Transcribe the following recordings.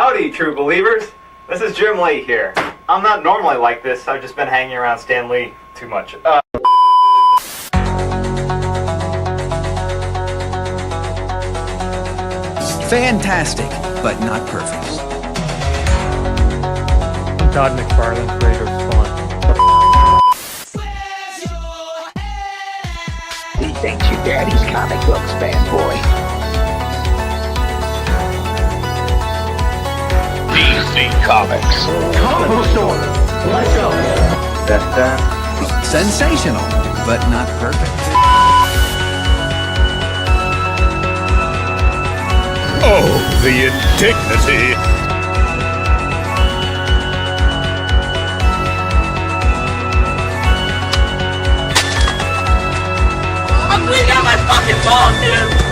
Howdy, true believers. This is Jim Lee here. I'm not normally like this. I've just been hanging around Stan Lee too much. Fantastic, but not perfect. Todd McFarlane, creator of Spawn. These ain't your daddy's comic books, fanboy. DC Comics. Comic book store. Let's go. Sensational, but not perfect. Oh, the indignity! I'm bleeding out my fucking balls, dude!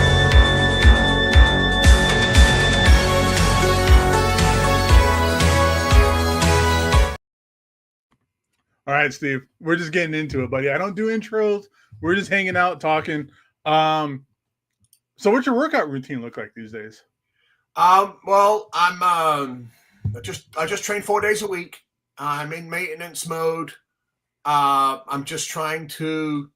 All right, Steve, we're just getting into it, buddy. I don't do intros. We're just hanging out, talking. So what's your workout routine look like these days? Well, I just train 4 days a week. I'm in maintenance mode. I'm just trying to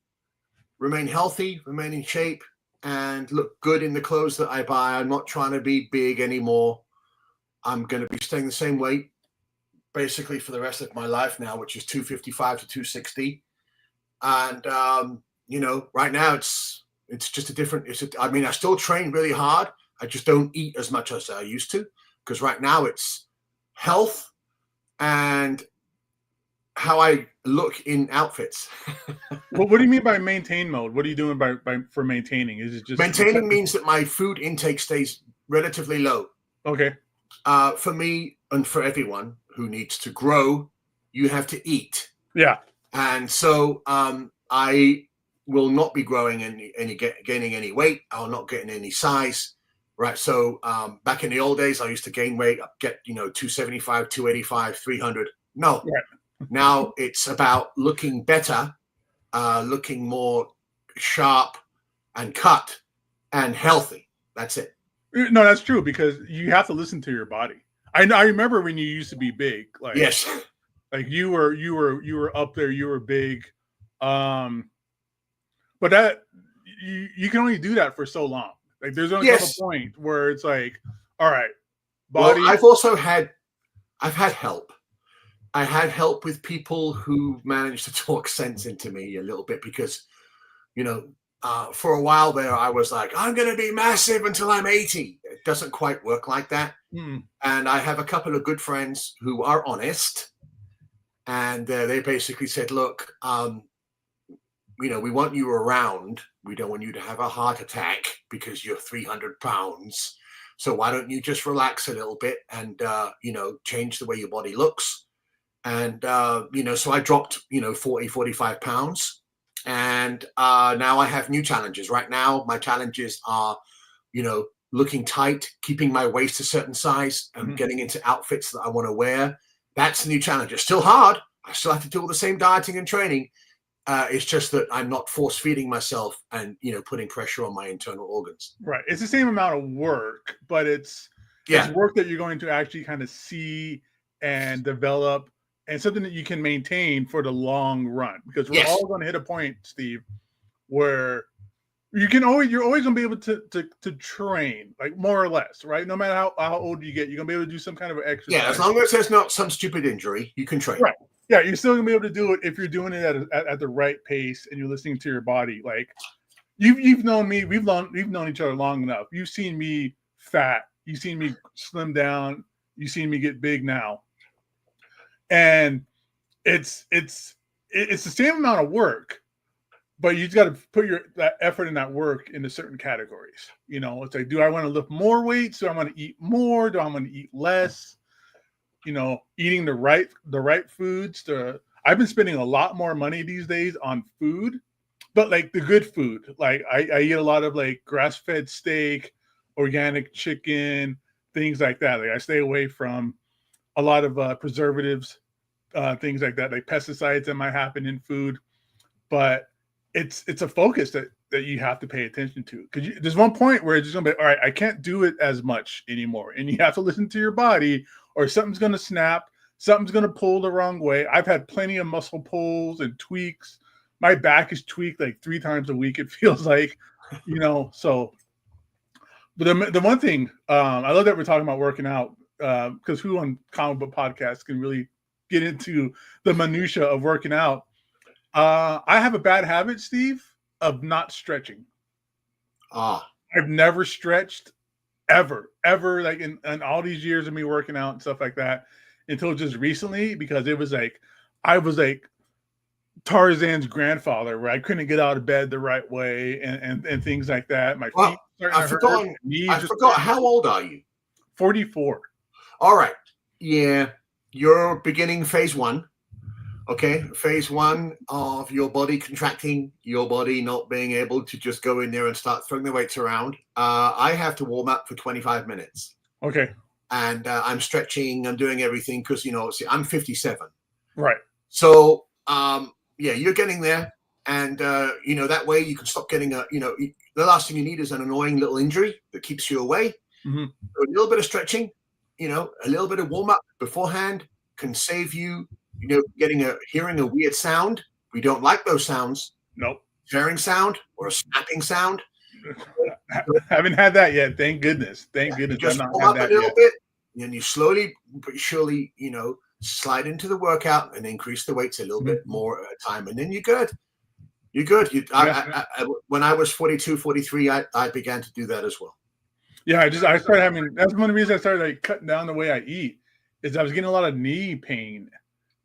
remain healthy, remain in shape, and look good in the clothes that I buy. I'm not trying to be big anymore. I'm going to be staying the same weight basically for the rest of my life now, which is 255 to 260. And, right now it's just a different, I still train really hard. I just don't eat as much as I used to, because right now it's health and how I look in outfits. Well, what do you mean by maintain mode? What are you doing for maintaining? Is it just maintaining means that my food intake stays relatively low. Okay. For me and for everyone who needs to grow, you have to eat. Yeah. And so I will not be growing gaining any weight. I'll not getting any size. Right. So back in the old days, I used to gain weight, get, 275, 285, 300. No. Right. Now it's about looking better, looking more sharp and cut and healthy. That's it. No, that's true, because you have to listen to your body. I remember when you used to be big. Like, yes. Like you were up there, you were big. But that you can only do that for so long. Like there's only a point where it's like, all right, body. Well, I've had help. I had help with people who managed to talk sense into me a little bit, because, for a while there, I was like, I'm going to be massive until I'm 80. It doesn't quite work like that. And I have a couple of good friends who are honest. And they basically said, look, we want you around. We don't want you to have a heart attack because you're 300 pounds. So why don't you just relax a little bit and, change the way your body looks. And, so I dropped, 40, 45 pounds. And now I have new challenges. Right now, my challenges are, looking tight, keeping my waist a certain size, and getting into outfits that I want to wear. That's a new challenge. It's still hard. I still have to do all the same dieting and training. It's just that I'm not force feeding myself and, putting pressure on my internal organs. Right. It's the same amount of work, but it's work that you're going to actually kind of see and develop, and something that you can maintain for the long run, because we're all going to hit a point, Steve, where you're always going to be able to train, like more or less, right? No matter how old you get, you're going to be able to do some kind of exercise. Yeah, as long as there's not some stupid injury, you can train. Right. Yeah, you're still going to be able to do it if you're doing it at the right pace and you're listening to your body. Like you've known me, we've known each other long enough. You've seen me fat, you've seen me slim down, you've seen me get big now. And it's the same amount of work, but you just got to put that effort and that work into certain categories. It's like, do I want to lift more weights? Do I want to eat more? Do I want to eat less? Eating the right foods. I've been spending a lot more money these days on food, but like the good food. Like I eat a lot of like grass-fed steak, organic chicken, things like that. Like I stay away from a lot of preservatives, things like that, like pesticides that might happen in food. But it's a focus that that you have to pay attention to, because there's one point where it's just gonna be, all right, I can't do it as much anymore, and you have to listen to your body, or something's gonna snap, something's gonna pull the wrong way. I've had plenty of muscle pulls and tweaks. My back is tweaked like 3 times a week. It feels like, so. But the one thing, I love that we're talking about working out, because who on comic book podcasts can really get into the minutia of working out? I have a bad habit, Steve, of not stretching. I've never stretched ever, like in all these years of me working out and stuff like that, until just recently, because it was like I was like Tarzan's grandfather, where I couldn't get out of bed the right way and things like that. My feet I forgot. How old are you? 44. All right. Yeah. You're beginning phase 1. Okay. Phase 1 of your body contracting, your body not being able to just go in there and start throwing the weights around. I have to warm up for 25 minutes. Okay. And I'm stretching, I'm doing everything because, see, I'm 57. Right. So, yeah, you're getting there. And, that way you can stop getting the last thing you need is an annoying little injury that keeps you away. Mm-hmm. So a little bit of stretching, a little bit of warm up beforehand can save you, hearing a weird sound. We don't like those sounds. Nope. Tearing sound or a snapping sound. Haven't had that yet. Thank goodness. Just warm up a little bit, and you slowly but surely, slide into the workout and increase the weights a little bit more at a time, and then you're good. You're good. When I was 42, 43, I began to do that as well. Yeah, I started having. That's one of the reasons I started like cutting down the way I eat. Is I was getting a lot of knee pain,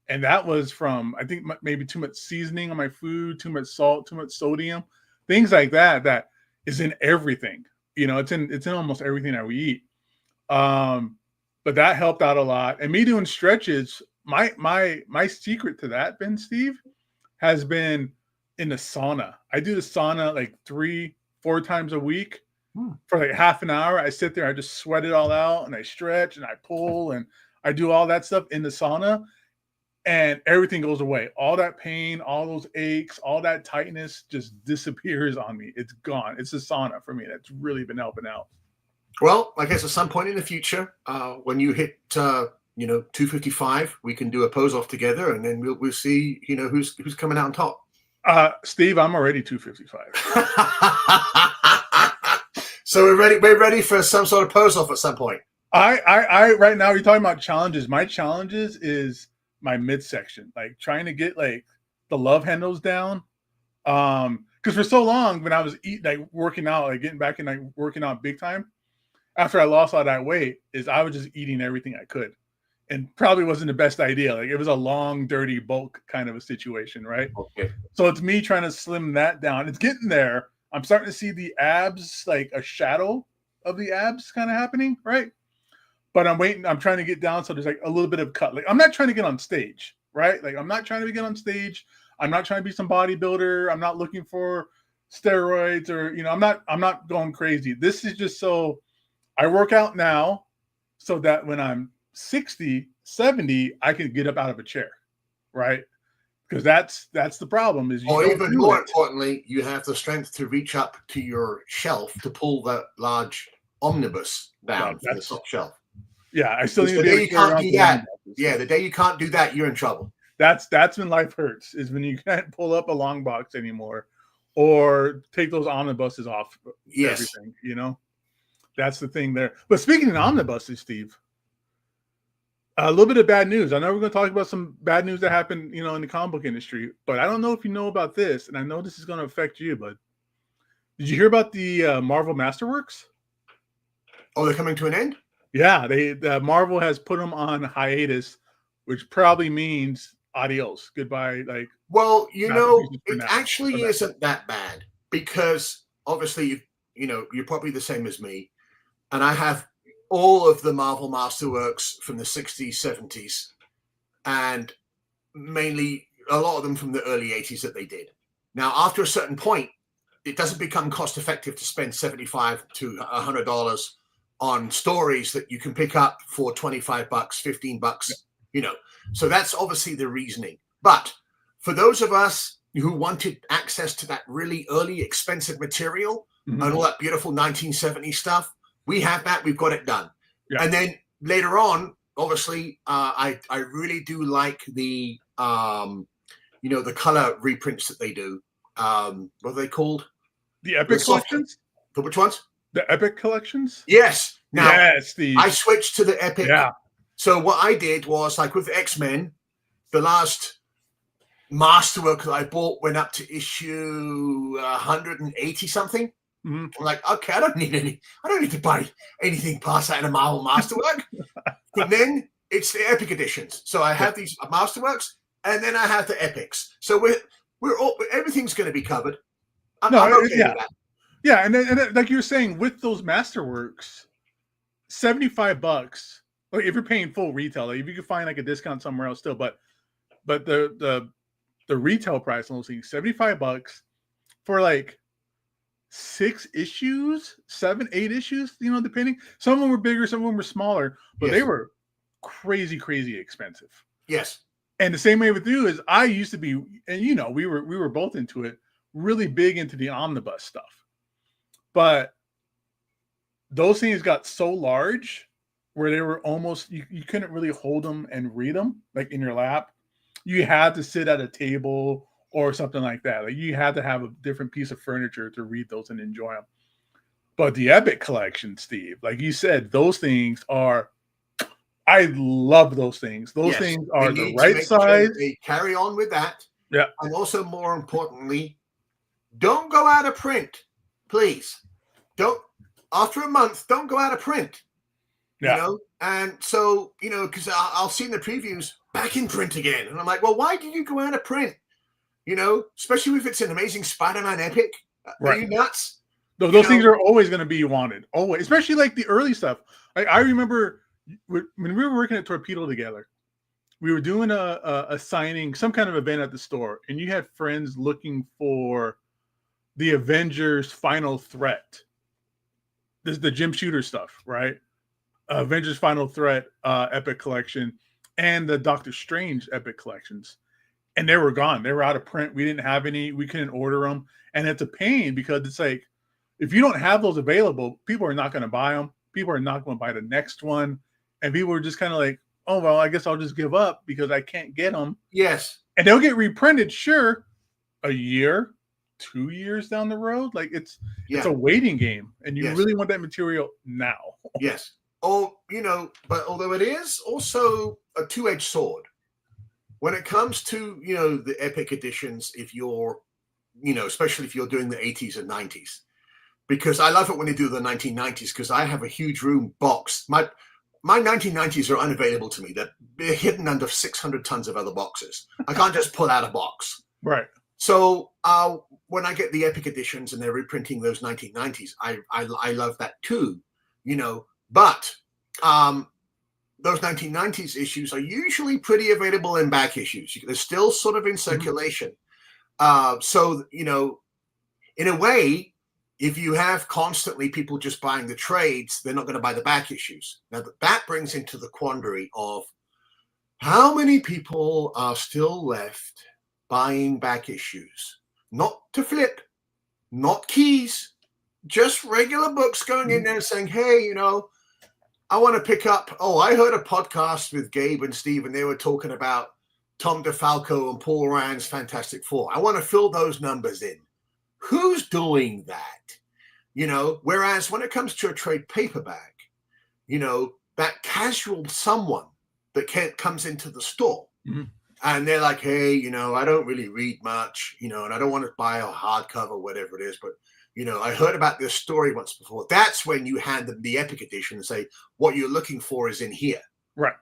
and that was from, I think, maybe too much seasoning on my food, too much salt, too much sodium, things like that. That is in everything. It's in almost everything that we eat. But that helped out a lot. And me doing stretches, my secret to that, Steve, has been in the sauna. I do the sauna like 3-4 times a week for like half an hour. I sit there, I just sweat it all out, and I stretch and I pull and I do all that stuff in the sauna, and everything goes away. All that pain, all those aches, all that tightness just disappears on me. It's gone. It's the sauna for me that's really been helping out. Well, I guess at some point in the future, when you hit 255, we can do a pose off together, and then we'll see who's coming out on top. Steve, I'm already 255. So we're ready for some sort of pose off at some point. I right now, you're talking about challenges. My challenges is my midsection, like trying to get like the love handles down. Because for so long when I was working out, like getting back in working out big time, after I lost all that weight, is I was just eating everything I could, and probably wasn't the best idea. Like it was a long, dirty bulk kind of a situation, right? Okay. So it's me trying to slim that down. It's getting there. I'm starting to see the abs, like a shadow of the abs kind of happening, right? But I'm waiting. I'm trying to get down so there's like a little bit of cut. Like I'm not trying to get on stage, right? Like I'm not trying to get on stage. I'm not trying to be some bodybuilder. I'm not looking for steroids or I'm not going crazy. This is just so I work out now so that when I'm 60, 70, I can get up out of a chair, right? Because that's the problem. Is even more importantly, you have the strength to reach up to your shelf to pull that large omnibus down from the top shelf. Yeah, I still need to be able to carry around that. Yeah, the day you can't do that, you're in trouble. That's when life hurts, is when you can't pull up a long box anymore or take those omnibuses off everything, That's the thing there. But speaking of omnibuses, Steve, a little bit of bad news. I know we're going to talk about some bad news that happened, in the comic book industry, but I don't know if you know about this, and I know this is going to affect you, but did you hear about the Marvel Masterworks? Oh, they're coming to an end? Yeah, Marvel has put them on hiatus, which probably means adios, goodbye. Like, well, it actually isn't that bad, because obviously, you're probably the same as me, and I have all of the Marvel Masterworks from the 60s, 70s, and mainly a lot of them from the early 80s that they did. Now, after a certain point, it doesn't become cost effective to spend $75 to $100 on stories that you can pick up for $25, $15, So that's obviously the reasoning. But for those of us who wanted access to that really early expensive material Mhm. and all that beautiful 1970s stuff, we have that. We've got it done. Yeah. And then later on, obviously, I really do like the the color reprints that they do. What are they called? The Epic collections? The which ones? The Epic collections? Yes. Now, yes, Steve. I switched to the Epic. Yeah. So what I did was, like with X-Men, the last masterwork that I bought went up to issue 180 something. Mhm. I'm like, okay, I don't need to buy anything past that in a Marvel masterwork. But then it's the Epic editions. So I have these masterworks, and then I have the Epics. So we're all, everything's going to be covered. I'm okay with that. Yeah, and then, like you were saying, with those masterworks, $75. Like if you're paying full retail, like if you could find like a discount somewhere else still, but the retail price on those things, $75 for like 6 issues, 7, 8 issues, depending. Some of them were bigger, some of them were smaller, but they were crazy expensive. Yes. And the same way with you is I used to be, and we were both into it, really big into the omnibus stuff. But those things got so large where they were almost, you couldn't really hold them and read them like in your lap. You had to sit at a table or something like that. Like you had to have a different piece of furniture to read those and enjoy them. But the Epic collection, Steve, like you said, those things are, I love those things. Those things are the right size. Sure they carry on with that. Yeah. And also, more importantly, don't go out of print, please. Don't, after a month, don't go out of print. Yeah. And so, because I'll see in the previews, back in print again. And I'm like, well, why did you go out of print? Especially if it's an Amazing Spider-Man Epic. Are you nuts? Those things are always going to be wanted. Always. Especially like the early stuff. Like I remember when we were working at Torpedo together, we were doing a signing, some kind of event at the store, and you had friends looking for the Avengers Final Threat. This is the Jim Shooter stuff, right? Avengers Final Threat Epic Collection and the Doctor Strange Epic Collections. And they were gone. They were out of print. We didn't have any. We couldn't order them. And it's a pain because it's like, if you don't have those available, people are not going to buy them. People are not going to buy the next one. And people are just kind of like, oh, well, I guess I'll just give up because I can't get them. Yes. And they'll get reprinted, sure, a year, 2 years down the road. Like it's a waiting game. And you really want that material now. Yes. Oh, but although it is also a two-edged sword. When it comes to, the Epic editions, if you're, especially if you're doing the 80s and 90s, because I love it when they do the 1990s, because I have a huge room box. My 1990s are unavailable to me. They're hidden under 600 tons of other boxes. I can't just pull out a box. Right. So when I get the Epic editions and they're reprinting those 1990s, I love that too, but those 1990s issues are usually pretty available in back issues. They're still sort of in circulation. So, in a way, if you have constantly people just buying the trades, they're not going to buy the back issues. Now, that brings into the quandary of how many people are still left buying back issues, not to flip, not keys, just regular books going in there and saying, hey, I want to pick up. Oh, I heard a podcast with Gabe and Steve, and they were talking about Tom DeFalco and Paul Rand's Fantastic Four. I want to fill those numbers in. Who's doing that? Whereas when it comes to a trade paperback, that casual someone that comes into the store and they're like, hey, I don't really read much, and I don't want to buy a hardcover, whatever it is, but I heard about this story once before. That's when you hand them the Epic edition and say, what you're looking for is in here. Right.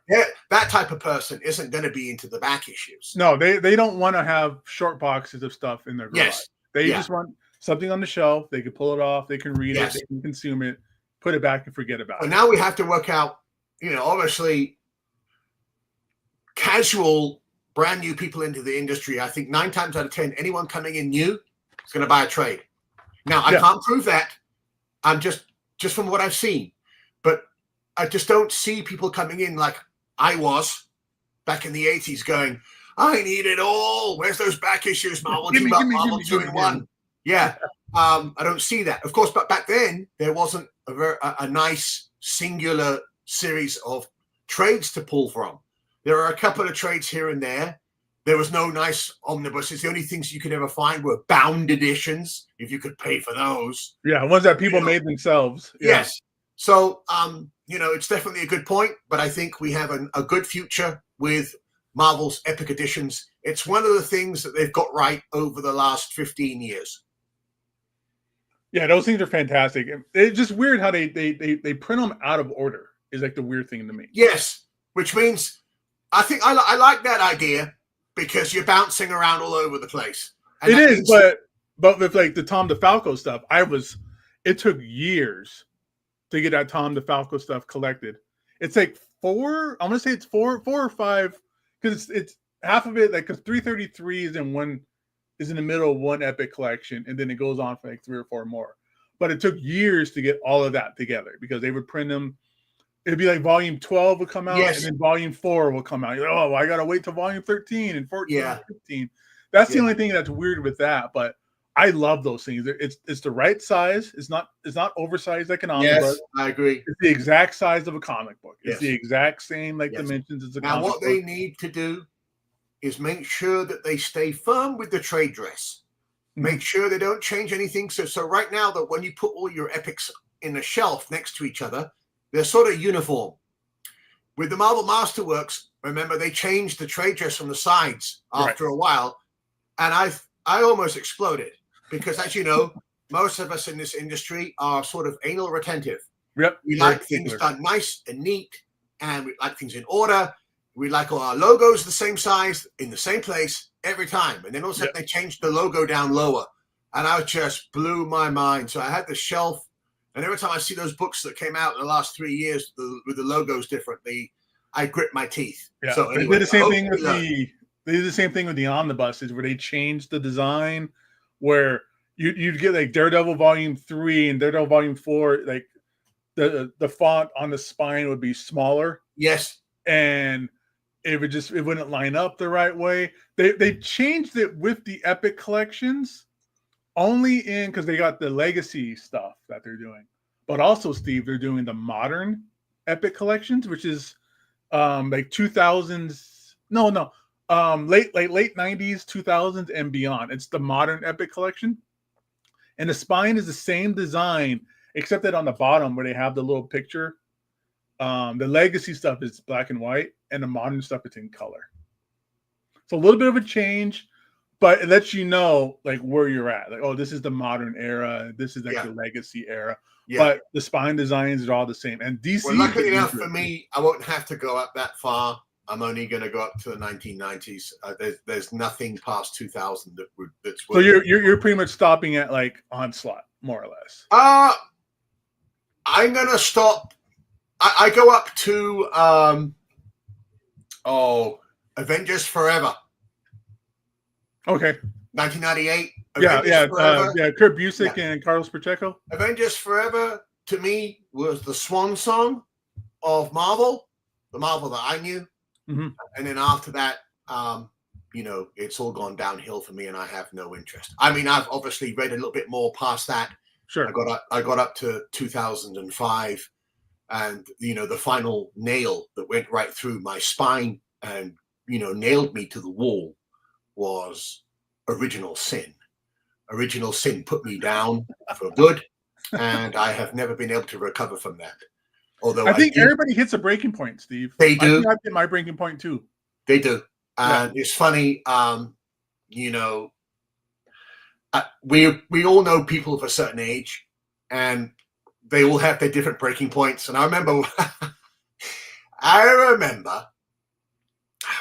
That type of person isn't going to be into the back issues. No, they don't want to have short boxes of stuff in their garage. Yes. They just want something on the shelf. They can pull it off. They can read it. They can consume it, put it back and forget about it. But now we have to work out, obviously casual, brand new people into the industry. I think 9 times out of 10, anyone coming in new is going to buy a trade. Now, I can't prove that. I'm just from what I've seen. But I just don't see people coming in like I was back in the 80s going, I need it all. Where's those back issues, Marvel? Gimme, Team Up, gimme, Marvel gimme, 2 in gimme, 1. Yeah. I don't see that. Of course, but back then, there wasn't a nice singular series of trades to pull from. There are a couple of trades here and there. There was no nice omnibuses. The only things you could ever find were bound editions, if you could pay for those. Yeah, ones that people made themselves. Yeah. Yes. So, it's definitely a good point, but I think we have a good future with Marvel's Epic Editions. It's one of the things that they've got right over the last 15 years. Yeah, those things are fantastic. It's just weird how they print them out of order is like the weird thing to me. Yes, which means I think I like that idea because you're bouncing around all over the place. And it is, but with like the Tom DeFalco stuff, it took years to get that Tom DeFalco stuff collected. It's like I'm gonna say it's four or five, because it's half of it, like, because 333 is in the middle of one Epic collection, and then it goes on for like 3 or 4 more. But it took years to get all of that together because they would print them. It'd be like volume 12 would come out, and then volume 4 will come out. You're like, oh, I gotta wait till volume 13 and 14 and 15. That's the only thing that's weird with that. But I love those things. It's the right size. It's not oversized like an omnibus. Yes, I agree. It's the exact size of a comic book. It's the exact same dimensions as a comic book. Now, what they need to do is make sure that they stay firm with the trade dress. Make sure they don't change anything. So right now, that when you put all your epics in a shelf next to each other, they're sort of uniform. With the Marvel Masterworks, remember, they changed the trade dress from the sides after a while, and I almost exploded because, as you know, most of us in this industry are sort of anal retentive. Yep. We like things done nice and neat, and we like things in order. We like all our logos the same size, in the same place, every time. And then all of a sudden they changed the logo down lower. And I just blew my mind. So I had the shelf. And every time I see those books that came out in the last 3 years with the logos differently, I grit my teeth. Yeah. So anyway, they did the same thing with the omnibuses, where they changed the design, where you'd get like Daredevil Volume 3 and Daredevil Volume 4, like the font on the spine would be smaller. Yes. And it wouldn't line up the right way. They changed it with the Epic collections only because they got the legacy stuff that they're doing. But also, Steve, they're doing the modern Epic collections, which is like 2000s. Late 90s, 2000s and beyond. It's the modern Epic collection. And the spine is the same design, except that on the bottom where they have the little picture, the legacy stuff is black and white, and the modern stuff is in color. So a little bit of a change, but it lets you know like where you're at. Like, oh, this is the modern era. This is like the legacy era. Yeah. But the spine designs are all the same. And DC. Well, luckily enough for me, I won't have to go up that far. I'm only going to go up to the 1990s. There's nothing past 2000 that's. So you're pretty much stopping at like Onslaught, more or less. I'm gonna stop. I go up to Avengers Forever. Okay. 1998. Kurt Busiek and Carlos Pacheco. Avengers Forever to me was the swan song of Marvel, the Marvel that I knew. Mm-hmm. And then after that, it's all gone downhill for me, and I have no interest. I mean, I've obviously read a little bit more past that. Sure. I got up to 2005, and the final nail that went right through my spine and nailed me to the wall was Original Sin. Original Sin put me down for good, and I have never been able to recover from that. Although I think everybody hits a breaking point, Steve. They do. I hit my breaking point too. They do. And it's funny, we all know people of a certain age, and they all have their different breaking points. And I remember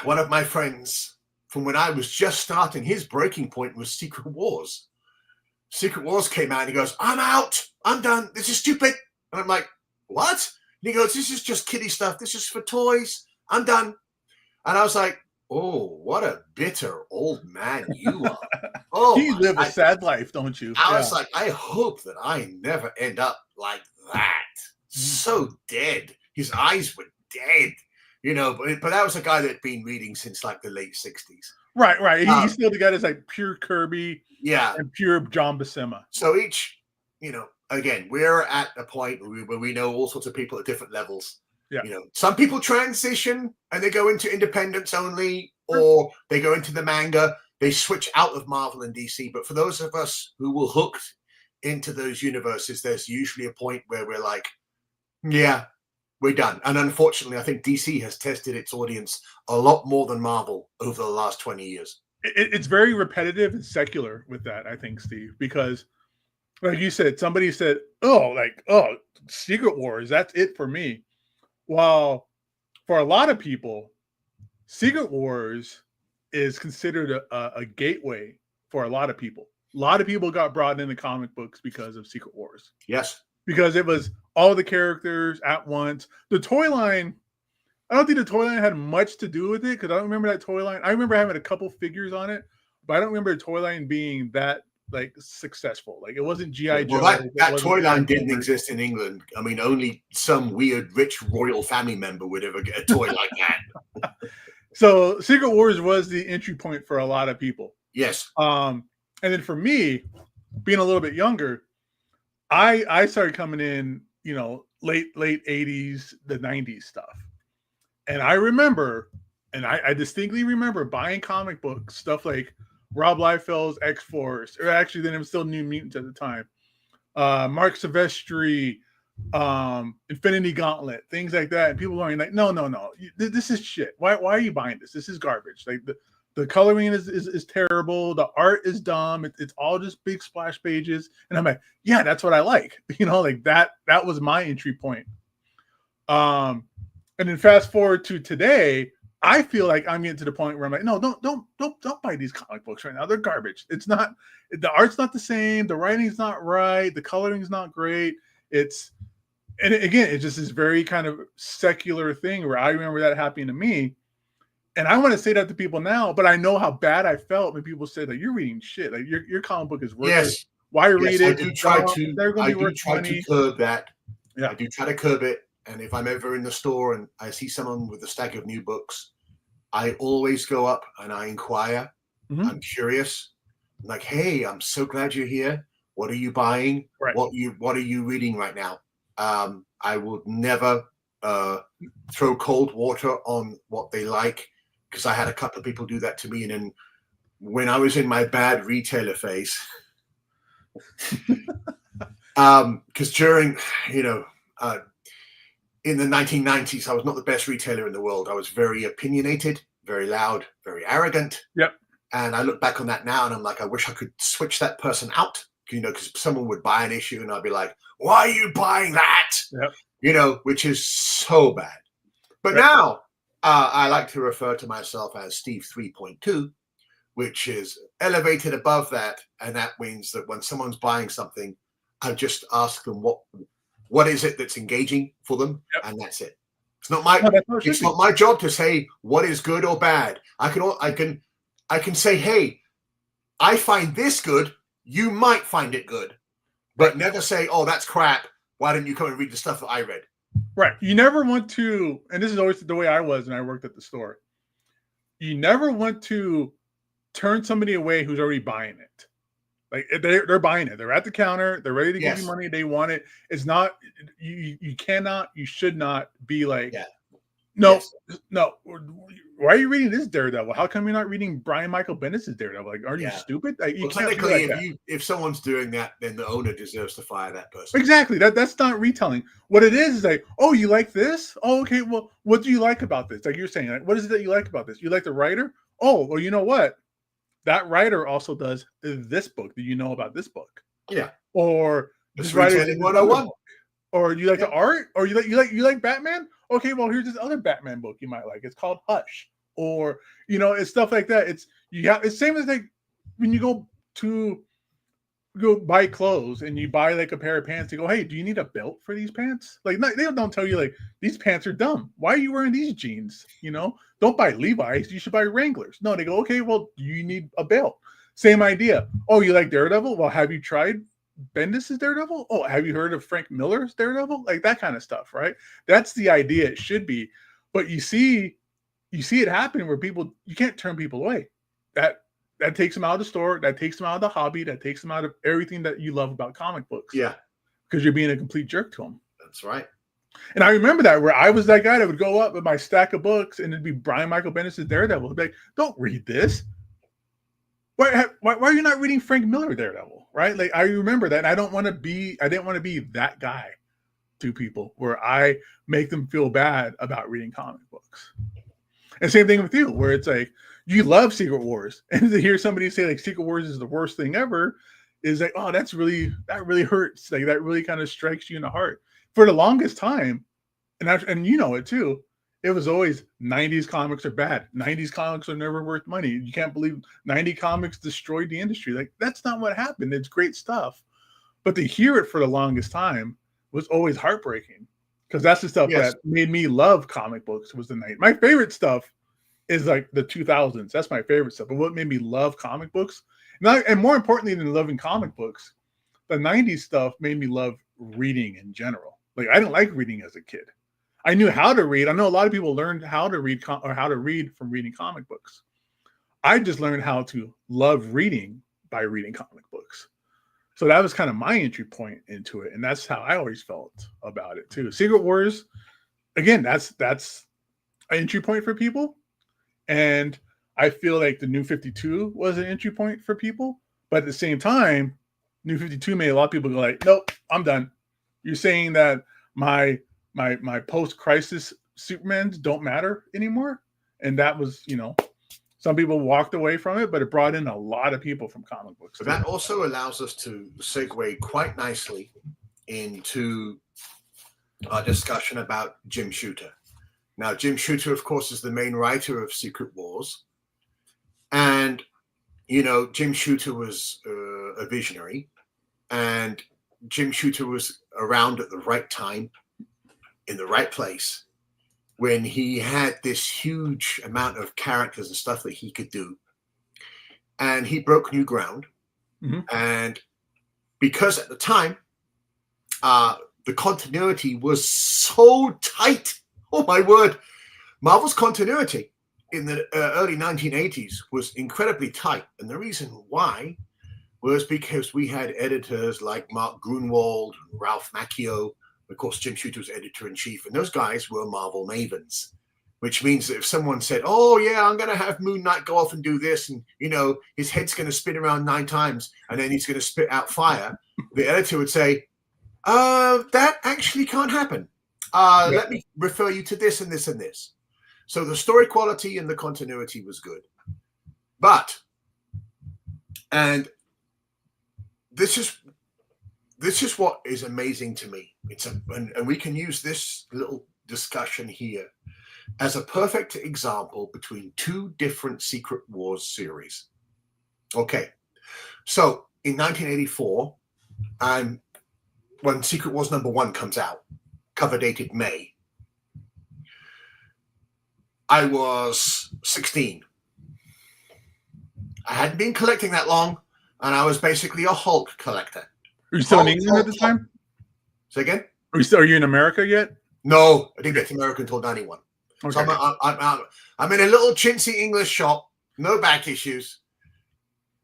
one of my friends from when I was just starting, his breaking point was Secret Wars. Secret Wars came out and he goes, I'm out. I'm done. This is stupid. And I'm like, what? And he goes, this is just kiddie stuff. This is for toys. I'm done. And I was like, oh, what a bitter old man you are. Oh, you live a sad life, don't you? I was like, I hope that I never end up like that. So dead. His eyes were dead. You know, but that was a guy that had been reading since like the late 60s. Right. He's still the guy that's like pure Kirby, yeah, and pure John Buscema. So each, again, we're at a point where we know all sorts of people at different levels. Yeah. Some people transition and they go into independence only, or they go into the manga. They switch out of Marvel and DC. But for those of us who were hooked into those universes, there's usually a point where we're like, yeah, we're done. And unfortunately, I think DC has tested its audience a lot more than Marvel over the last 20 years. It's very repetitive and secular with that, I think, Steve, because like you said, somebody said, oh, Secret Wars, that's it for me. While for a lot of people, Secret Wars is considered a gateway for a lot of people. A lot of people got brought into comic books because of Secret Wars. Yes. Because it was all the characters at once. The toy line, I don't think the toy line had much to do with it, because I don't remember that toy line. I remember having a couple figures on it, but I don't remember the toy line being that like successful. Like it wasn't G.I. Joe. Well, that toy line didn't exist in England. I mean, only some weird rich royal family member would ever get a toy like that. So Secret Wars was the entry point for a lot of people. Yes. And then for me, being a little bit younger, I started coming in, late 80s, the 90s stuff. And I remember, and I distinctly remember buying comic books, stuff like Rob Liefeld's X-Force, or actually then it was still New Mutants at the time. Mark Silvestri, Infinity Gauntlet, things like that. And people going like, no, this is shit. Why are you buying this? This is garbage. Like the coloring is terrible. The art is dumb. It's all just big splash pages. And I'm like, yeah, that's what I like. Like that was my entry point. And then fast forward to today, I feel like I'm getting to the point where I'm like, no, don't buy these comic books right now. They're garbage. It's not, the art's not the same. The writing's not right. The coloring's not great. And again, it's just this very kind of secular thing where I remember that happening to me. And I want to say that to people now, but I know how bad I felt when people say that you're reading shit. Like your comic book is worthless. Yes. Why read it? I do try to curb that. Yeah. I do try to curb it. And if I'm ever in the store and I see someone with a stack of new books, I always go up and I inquire. Mm-hmm. I'm curious. I'm like, hey, I'm so glad you're here. What are you buying? Right. What are you reading right now? I would never throw cold water on what they like, because I had a couple of people do that to me. And then when I was in my bad retailer phase, because during, in the 1990s, I was not the best retailer in the world. I was very opinionated, very loud, very arrogant. Yep. And I look back on that now and I'm like, I wish I could switch that person out, because someone would buy an issue and I'd be like, why are you buying that? Yep. Which is so bad. But now I like to refer to myself as Steve 3.2, which is elevated above that. And that means that when someone's buying something, I just ask them what is it that's engaging for them, and that's it. It's not my job to say what is good or bad. I can say, hey, I find this good. You might find it good, but never say, oh, that's crap. Why didn't you come and read the stuff that I read? Right. You never want to, and this is always the way I was when I worked at the store. You never want to turn somebody away who's already buying it. Like they're buying it. They're at the counter. They're ready to give you money. They want it. It's not, you cannot, you should not be like, no. Why are you reading this Daredevil? How come you're not reading Brian Michael Bendis' Daredevil? Like, are you stupid? Like, you can't technically, if someone's doing that, then the owner deserves to fire that person. Exactly. That's not retelling. What it is like, oh, you like this? Oh, okay. Well, what do you like about this? Like you're saying, like, what is it that you like about this? You like the writer? Oh, well, you know what? That writer also does this book. Do you know about this book? Yeah. Or this writer did 101. Or you like the art? Or you like Batman? Okay, well, here's this other Batman book you might like. It's called Hush. Or it's stuff like that. It's same as like when you go buy clothes and you buy like a pair of pants. You go, hey, do you need a belt for these pants? Like they don't tell you like these pants are dumb. Why are you wearing these jeans? Don't buy Levi's. You should buy Wranglers. No, they go, okay, well, you need a belt. Same idea. Oh, you like Daredevil? Well, have you tried Bendis' Daredevil? Oh, have you heard of Frank Miller's Daredevil? Like that kind of stuff, right? That's the idea. It should be. But you see it happening where people, you can't turn people away. That takes them out of the store, that takes them out of the hobby, that takes them out of everything that you love about comic books. Yeah. Because you're being a complete jerk to them. That's right. And I remember that, where I was that guy that would go up with my stack of books and it'd be Brian Michael Bendis' Daredevil. He'd be like, don't read this. Why are you not reading Frank Miller Daredevil? Right? Like, I remember that. And I didn't want to be that guy to people where I make them feel bad about reading comic books. And same thing with you, where it's like, you love Secret Wars. And to hear somebody say like Secret Wars is the worst thing ever is like, oh, that really hurts. Like, that really kind of strikes you in the heart. For the longest time, and you know it too, it was always 90s comics are bad. 90s comics are never worth money. You can't believe 90 comics destroyed the industry. Like, that's not what happened. It's great stuff. But to hear it for the longest time was always heartbreaking, because that's the stuff that made me love comic books. Was the night. My favorite stuff is like the 2000s. That's my favorite stuff. But what made me love comic books, and more importantly than loving comic books, the 90s stuff made me love reading in general. Like, I didn't like reading as a kid. I knew how to read. I know a lot of people learned how to read or how to read from reading comic books. I just learned how to love reading by reading comic books. So that was kind of my entry point into it. And that's how I always felt about it too. Secret Wars, again, that's an entry point for people. And I feel like the New 52 was an entry point for people. But at the same time, New 52 made a lot of people go like, nope, I'm done. You're saying that my post-crisis Supermans don't matter anymore? And that was, some people walked away from it, but it brought in a lot of people from comic books. But that also allows us to segue quite nicely into our discussion about Jim Shooter. Now, Jim Shooter, of course, is the main writer of Secret Wars. And, Jim Shooter was a visionary. And Jim Shooter was around at the right time, in the right place, when he had this huge amount of characters and stuff that he could do. And he broke new ground. Mm-hmm. And because at the time, the continuity was so tight. Oh, my word. Marvel's continuity in the early 1980s was incredibly tight. And the reason why was because we had editors like Mark Grunwald, Ralph Macchio. Of course, Jim Shooter was editor-in-chief, and those guys were Marvel mavens, which means that if someone said, oh, yeah, I'm going to have Moon Knight go off and do this, and, his head's going to spin around 9 times, and then he's going to spit out fire, the editor would say, that actually can't happen. Let me refer you to this and this and this. So the story quality and the continuity was good. And this is what is amazing to me. And we can use this little discussion here as a perfect example between two different Secret Wars series. Okay, so in 1984, when Secret Wars #1 comes out, cover dated May, I was 16. I hadn't been collecting that long, and I was basically a Hulk collector. Are you still in England at the time? Say again? Are you in America yet? No, I didn't get to America until 91. Okay. So I'm in a little chintzy English shop, no back issues.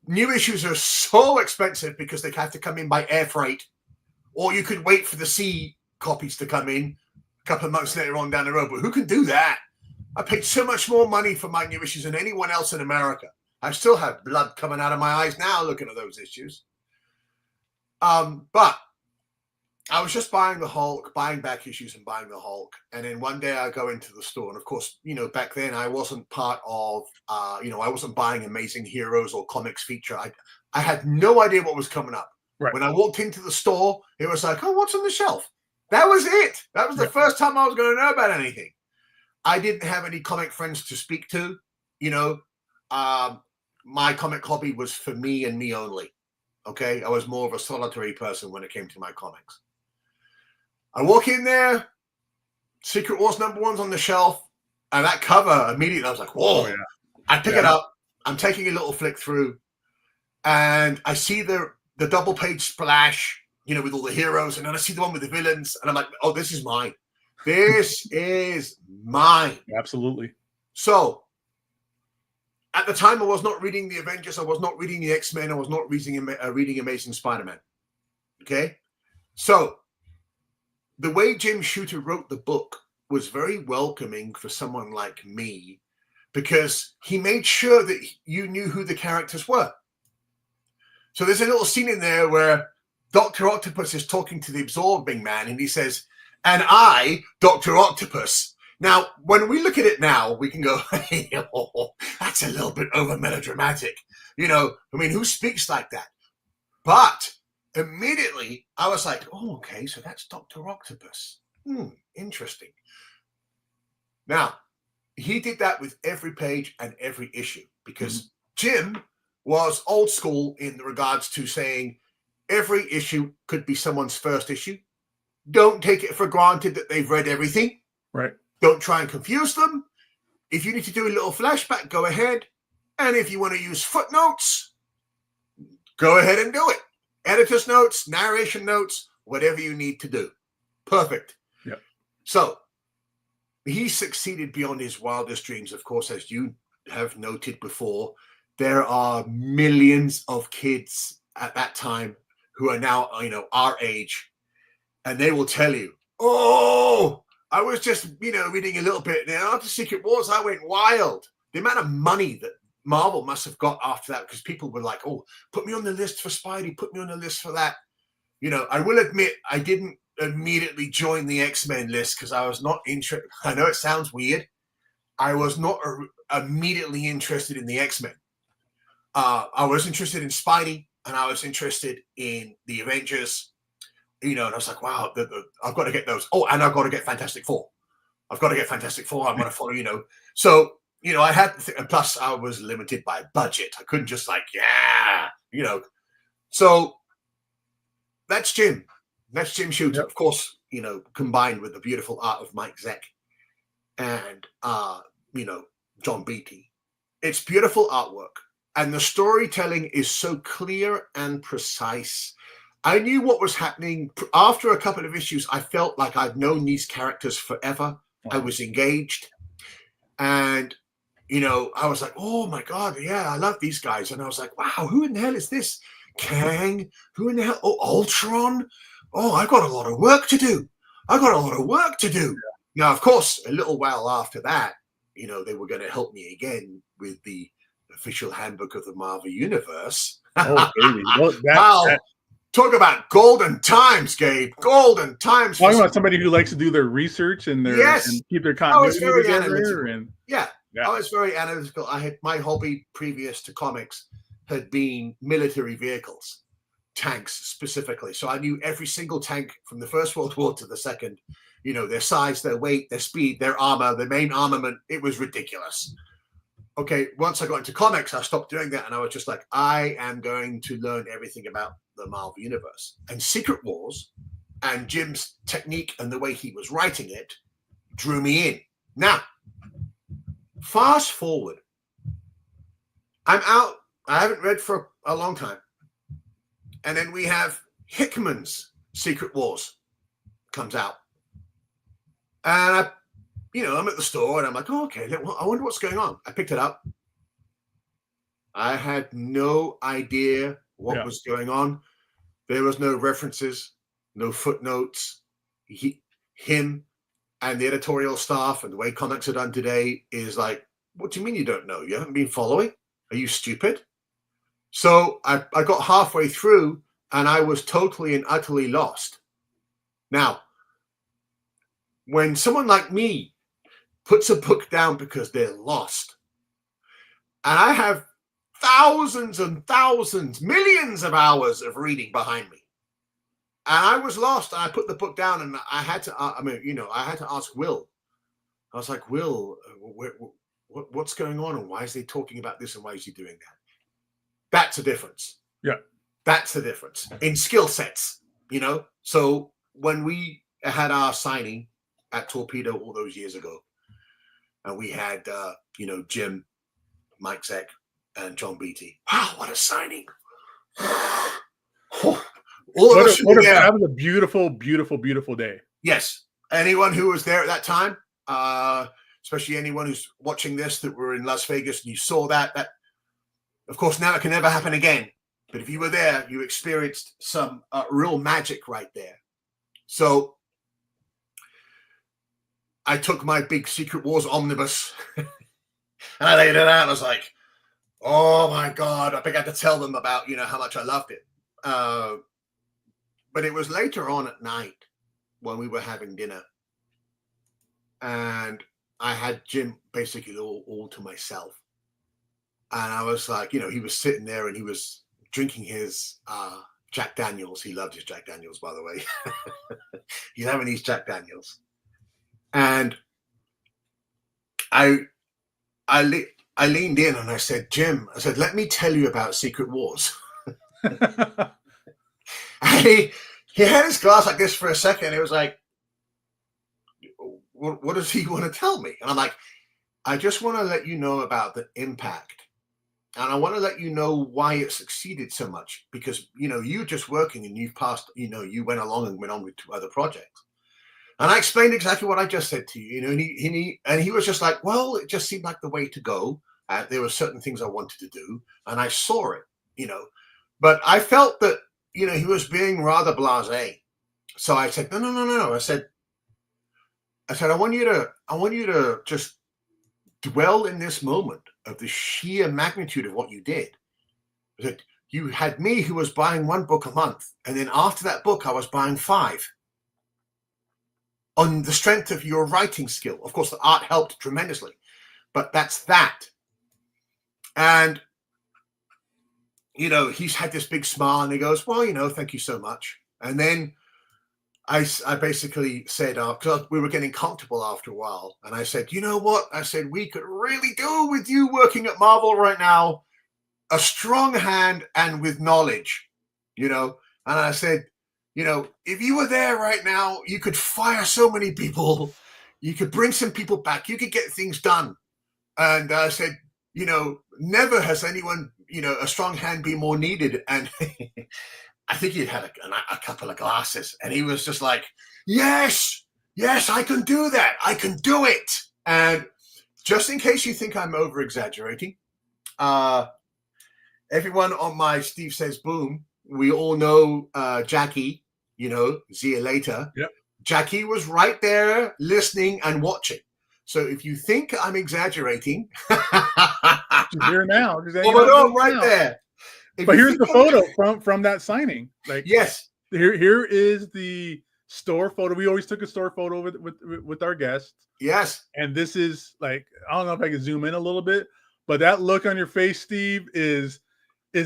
New issues are so expensive because they have to come in by air freight, or you could wait for the C copies to come in a couple of months later on down the road. But who can do that? I paid so much more money for my new issues than anyone else in America. I still have blood coming out of my eyes now looking at those issues. But I was just buying the Hulk, buying back issues and buying the Hulk. And then one day I go into the store. And of course, back then I wasn't part of, I wasn't buying Amazing Heroes or Comics Feature. I had no idea what was coming up. Right. When I walked into the store, it was like, oh, what's on the shelf? That was it. That was the first time I was going to know about anything. I didn't have any comic friends to speak to. My comic hobby was for me and me only. Okay, I was more of a solitary person when it came to my comics. I walk in there, Secret Wars #1's on the shelf, and that cover immediately I was like, whoa. Oh, yeah. I pick it up, I'm taking a little flick through, and I see the double page splash, with all the heroes, and then I see the one with the villains, and I'm like, oh, this is mine. This is mine. Absolutely. So, at the time, I was not reading the Avengers. I was not reading the X-Men. I was not reading Amazing Spider-Man. Okay? So, the way Jim Shooter wrote the book was very welcoming for someone like me because he made sure that you knew who the characters were. So there's a little scene in there where Dr. Octopus is talking to the Absorbing Man and he says, "And I, Dr. Octopus." Now, when we look at it now, we can go, hey, oh, that's a little bit over melodramatic. You know, I mean, who speaks like that? But immediately I was like, oh, okay, so that's Dr. Octopus. Interesting. Now, he did that with every page and every issue because Jim was old school in regards to saying every issue could be someone's first issue. Don't take it for granted that they've read everything. Right. Don't try and confuse them. If you need to do a little flashback, go ahead. And if you want to use footnotes, go ahead and do it. Editor's notes, narration notes, whatever you need to do. Perfect. Yep. So he succeeded beyond his wildest dreams. Of course, as you have noted before, there are millions of kids at that time who are now, our age, and they will tell you, oh, I was just, reading a little bit. Now, after Secret Wars, I went wild. The amount of money that Marvel must have got after that, because people were like, oh, put me on the list for Spidey, put me on the list for that. I will admit, I didn't immediately join the X-Men list because I was not interested. I know it sounds weird. I was not immediately interested in the X-Men. I was interested in Spidey, and I was interested in the Avengers. And I was like, wow, I've got to get those. Oh, and I've got to get Fantastic Four. I've got to get Fantastic Four. I'm going to follow, So, I had, plus I was limited by budget. I couldn't just So that's Jim. That's Jim Shooter. Yep. Of course, combined with the beautiful art of Mike Zeck and, John Beatty. It's beautiful artwork. And the storytelling is so clear and precise. I knew what was happening. After a couple of issues, I felt like I'd known these characters forever. Wow. I was engaged. And, I was like, oh, my God, yeah, I love these guys. And I was like, wow, who in the hell is this? Kang? Who in the hell? Oh, Ultron? Oh, I've got a lot of work to do. Now, of course, a little while after that, they were going to help me again with the official handbook of the Marvel Universe. Oh, baby. Well, talk about golden times, Gabe. Golden times. Talking about somebody who likes to do their research and and keep their continuity together. I was very analytical. I had my hobby previous to comics had been military vehicles, tanks specifically. So I knew every single tank from the First World War to the Second. Their size, their weight, their speed, their armor, their main armament. It was ridiculous. Okay, once I got into comics, I stopped doing that, and I was just like, I am going to learn everything about the Marvel Universe. And Secret Wars and Jim's technique and the way he was writing it drew me in. Now, fast forward. I'm out. I haven't read for a long time. And then we have Hickman's Secret Wars comes out. And I'm at the store and I'm like, oh, okay, I wonder what's going on. I picked it up. I had no idea what was going on. There was no references, no footnotes. Him and the editorial staff and the way comics are done today is like, what do you mean you don't know? You haven't been following? Are you stupid? So I got halfway through and I was totally and utterly lost. Now, when someone like me puts a book down because they're lost, and I have thousands and thousands, millions of hours of reading behind me, and I was lost, and I put the book down, and I had to, I had to ask Will. I was like, Will, what's going on, and why is he talking about this, and why is he doing that? That's a difference. Yeah, that's the difference in skill sets. So when we had our signing at Torpedo all those years ago, and we had, Jim, Mike Zeck, and John Beatty. Wow, what a signing. That was a beautiful, beautiful, beautiful day. Yes. anyone who was there at that time, especially anyone who's watching this that were in Las Vegas and you saw that, of course, now it can never happen again. But if you were there, you experienced some real magic right there. So I took my big Secret Wars omnibus and I laid it out. And I was like, oh my God, I began to tell them about, how much I loved it. But it was later on at night when we were having dinner. And I had Jim basically all to myself. And I was like, he was sitting there and he was drinking his Jack Daniels. He loved his Jack Daniels, by the way. He's having these Jack Daniels. And I leaned in and I said, Jim, let me tell you about Secret Wars. And he had his glass like this for a second. It was like, what does he want to tell me? And I'm like, I just want to let you know about the impact. And I want to let you know why it succeeded so much. Because, you're just working and you've passed, you went along and went on with 2 other projects. And I explained exactly what I just said to you, and he was just like, well, it just seemed like the way to go. There were certain things I wanted to do, and I saw it, But I felt that, he was being rather blasé. So I said, no. I said, I want you to just dwell in this moment of the sheer magnitude of what you did. That you had me who was buying 1 book a month, and then after that book, I was buying 5. On the strength of your writing skill. Of course, the art helped tremendously, but that's that. And, he's had this big smile and he goes, well, thank you so much. And then I basically said, because we were getting comfortable after a while. And I said, you know what? I said, we could really do with you working at Marvel right now, a strong hand and with knowledge, And I said, if you were there right now, you could fire so many people. You could bring some people back. You could get things done. And I said, never has anyone, a strong hand be more needed. And I think he'd had a couple of glasses. And he was just like, yes, I can do that. I can do it. And just in case you think I'm over-exaggerating, everyone on my Steve Says Boom, we all know Jackie. See you later. Yep. Jackie was right there listening and watching. So if you think I'm exaggerating, she's here now. Right there. But here's the photo from that signing. Like, yes, here is the store photo. We always took a store photo with our guests. Yes, and this is like, I don't know if I can zoom in a little bit, but that look on your face, Steve, is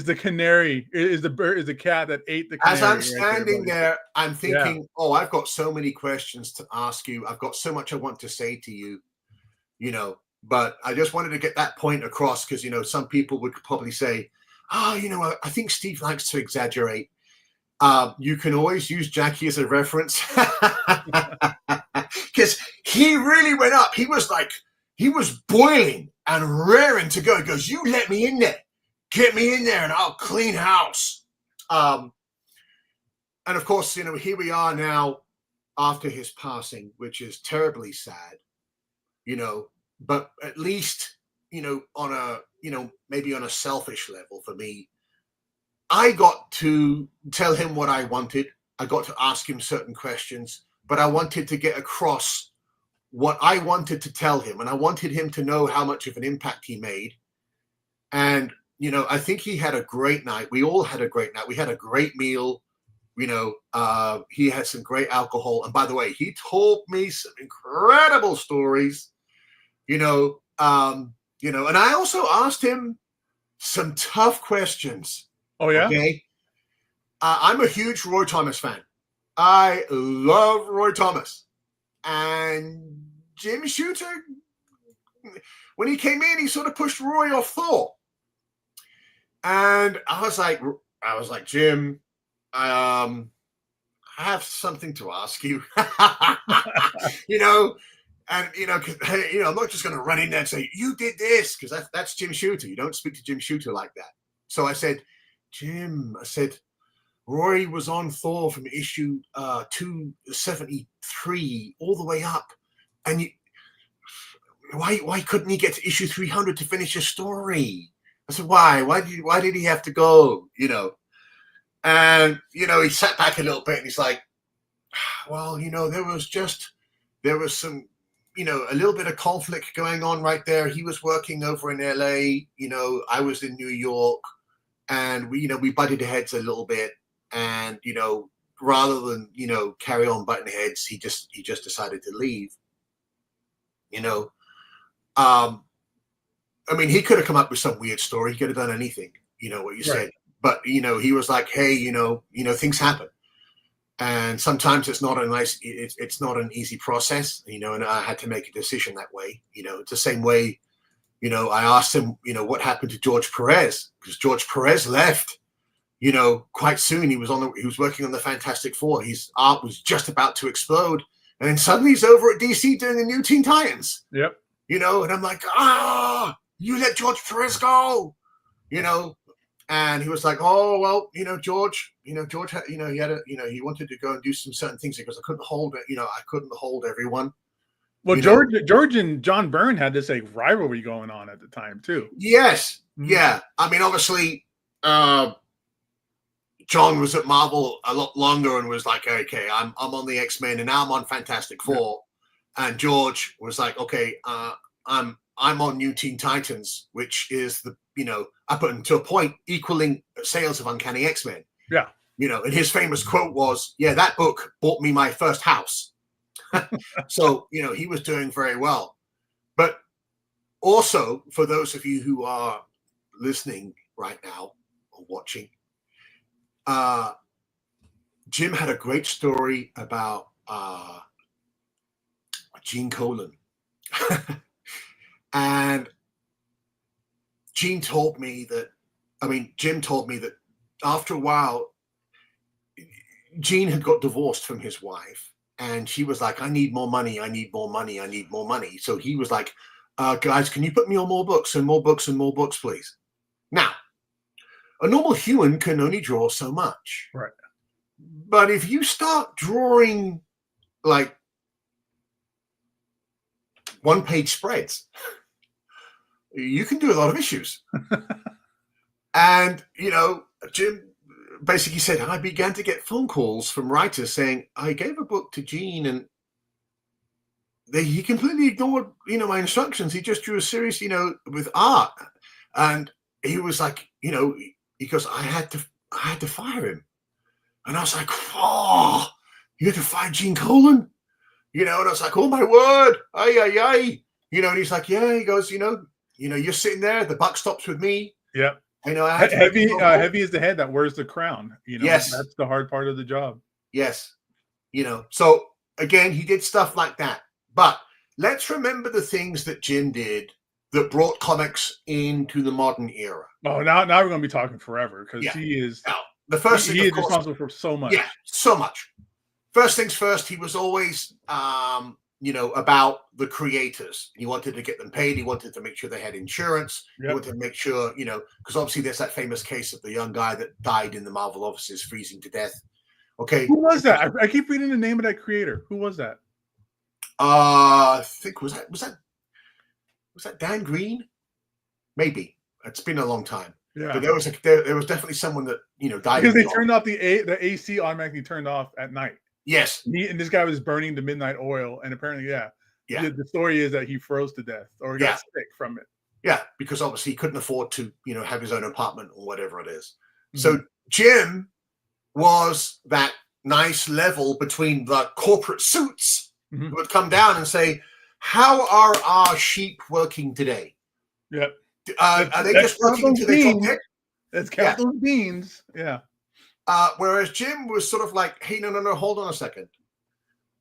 the canary, is the cat that ate the canary. As I'm standing there, I'm thinking, I've got so many questions to ask you. I've got so much I want to say to you, but I just wanted to get that point across because, some people would probably say, I think Steve likes to exaggerate. You can always use Jackie as a reference because he really went up. He was boiling and raring to go. He goes, you let me in there. Get me in there and I'll clean house. And of course, here we are now after his passing, which is terribly sad, but at least, on a, maybe on a selfish level for me, I got to tell him what I wanted. I got to ask him certain questions, but I wanted to get across what I wanted to tell him. And I wanted him to know how much of an impact he made. And, I think he had a great night. We all had a great night. We had a great meal. He had some great alcohol. And by the way, he told me some incredible stories, and I also asked him some tough questions. Oh, yeah? Okay. I'm a huge Roy Thomas fan. I love Roy Thomas. And Jim Shooter, when he came in, he sort of pushed Roy off Thor. And I was like, Jim, I have something to ask you. And I'm not just going to run in there and say you did this because that's Jim Shooter. You don't speak to Jim Shooter like that. So I said, Jim, Roy was on Thor from issue 273 all the way up, and why couldn't he get to issue 300 to finish a story? I said, why did he have to go? And he sat back a little bit and he's like, well, there was some a little bit of conflict going on right there. He was working over in LA, I was in New York, and we butted heads a little bit, and rather than carry on butting heads, he just decided to leave. I mean, he could have come up with some weird story. He could have done anything, what you said. But he was like, hey, things happen, and sometimes it's not it's not an easy process, and I had to make a decision that way. It's the same way, I asked him, what happened to George Perez, because George Perez left, quite soon. He was working on the Fantastic Four. His art was just about to explode, and then suddenly he's over at DC doing the new Teen Titans. Yep. And I'm like, you let George Perez go, and he was like, oh, well, George, he had he wanted to go and do some certain things because I couldn't hold it. I couldn't hold everyone. Well, George and John Byrne had this rivalry going on at the time too. Yes. Mm-hmm. Yeah. I mean, obviously, John was at Marvel a lot longer and was like, okay, I'm on the X-Men and now I'm on Fantastic Four. Yeah. And George was like, okay, I'm on New Teen Titans, which is up until a point equaling sales of Uncanny X-Men. Yeah. And his famous quote was, yeah, that book bought me my first house. So, he was doing very well. But also, for those of you who are listening right now or watching, Jim had a great story about Gene Colan. And Jim told me that after a while, Gene had got divorced from his wife, and she was like, I need more money. So he was like, guys, can you put me on more books and more books and more books, please? Now, a normal human can only draw so much. Right. But if you start drawing like one-page spreads, you can do a lot of issues. And, Jim basically said, I began to get phone calls from writers saying, I gave a book to Gene and he completely ignored, my instructions. He just drew a series, with art. And he was like, because I had to fire him. And I was like, oh, you had to fire Gene Colan? And I was like, oh my word, aye. And he's like, yeah, he goes, you're sitting there, the buck stops with me. Yeah. I had heavy is the head that wears the crown. Yes. That's the hard part of the job. Yes. So again, he did stuff like that. But let's remember the things that Jim did that brought comics into the modern era. Oh, now we're going to be talking forever because he is. Now, the first thing, he is course, responsible for so much. Yeah, so much. First things first, he was always, about the creators. He wanted to get them paid. He wanted to make sure they had insurance. He wanted to make sure, because obviously there's that famous case of the young guy that died in the Marvel offices, freezing to death. Okay. Who was that? I keep reading the name of that creator. Who was that? I think was that Dan Green? Maybe. It's been a long time. Yeah. But there was definitely someone that died because they turned off the AC automatically turned off at night. Yes. And this guy was burning the midnight oil, and apparently, the story is that he froze to death or got sick from it. Yeah, because obviously he couldn't afford to, have his own apartment or whatever it is. Mm-hmm. So Jim was that nice level between the corporate suits who would come down and say, how are our sheep working today? Yep. Are they just working until they drop dead? That's count those beans. Yeah. Whereas Jim was sort of like, hey, no, hold on a second.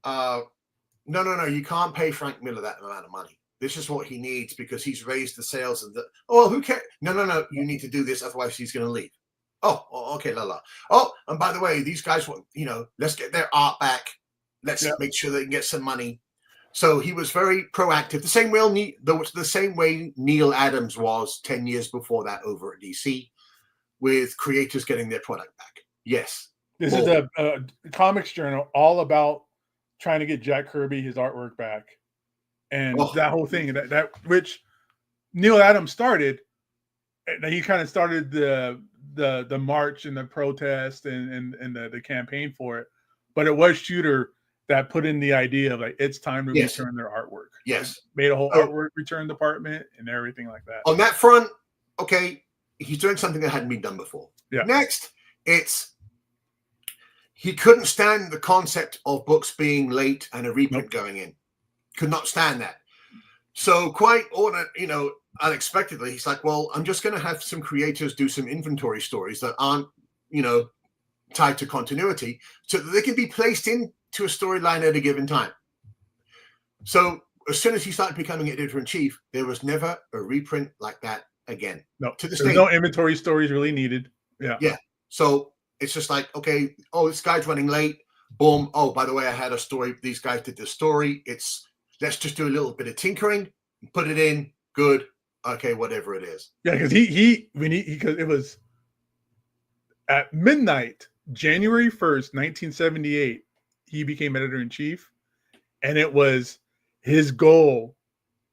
No, you can't pay Frank Miller that amount of money. This is what he needs because he's raised the sales of who cares? No, you need to do this, otherwise he's going to leave. Oh, okay, la. Oh, and by the way, these guys want, let's get their art back. Let's make sure they can get some money. So he was very proactive. The same way Neil Adams was 10 years before that over at DC, with creators getting their product back. Yes, This is a comics journal all about trying to get Jack Kirby his artwork back, and that whole thing that which Neil Adams started. And he kind of started the march and the protest and the campaign for it, but it was Shooter that put in the idea of like it's time to return their artwork. Yes, made a whole artwork return department and everything like that. On that front, okay, he's doing something that hadn't been done before. Yeah. Next, he couldn't stand the concept of books being late and a reprint going in. Could not stand that. So quite unexpectedly, he's like, well, I'm just going to have some creators do some inventory stories that aren't, tied to continuity so that they can be placed into a storyline at a given time. So as soon as he started becoming editor-in-chief, there was never a reprint like that again. No, to this there's day. no inventory stories really needed. Yeah. Yeah. So it's just like, okay, this guy's running late. Boom. Oh, by the way, I had a story. These guys did this story. Let's just do a little bit of tinkering, put it in. Good. Okay, whatever it is. Yeah, because because it was at midnight, January 1st, 1978, he became editor-in-chief, and it was his goal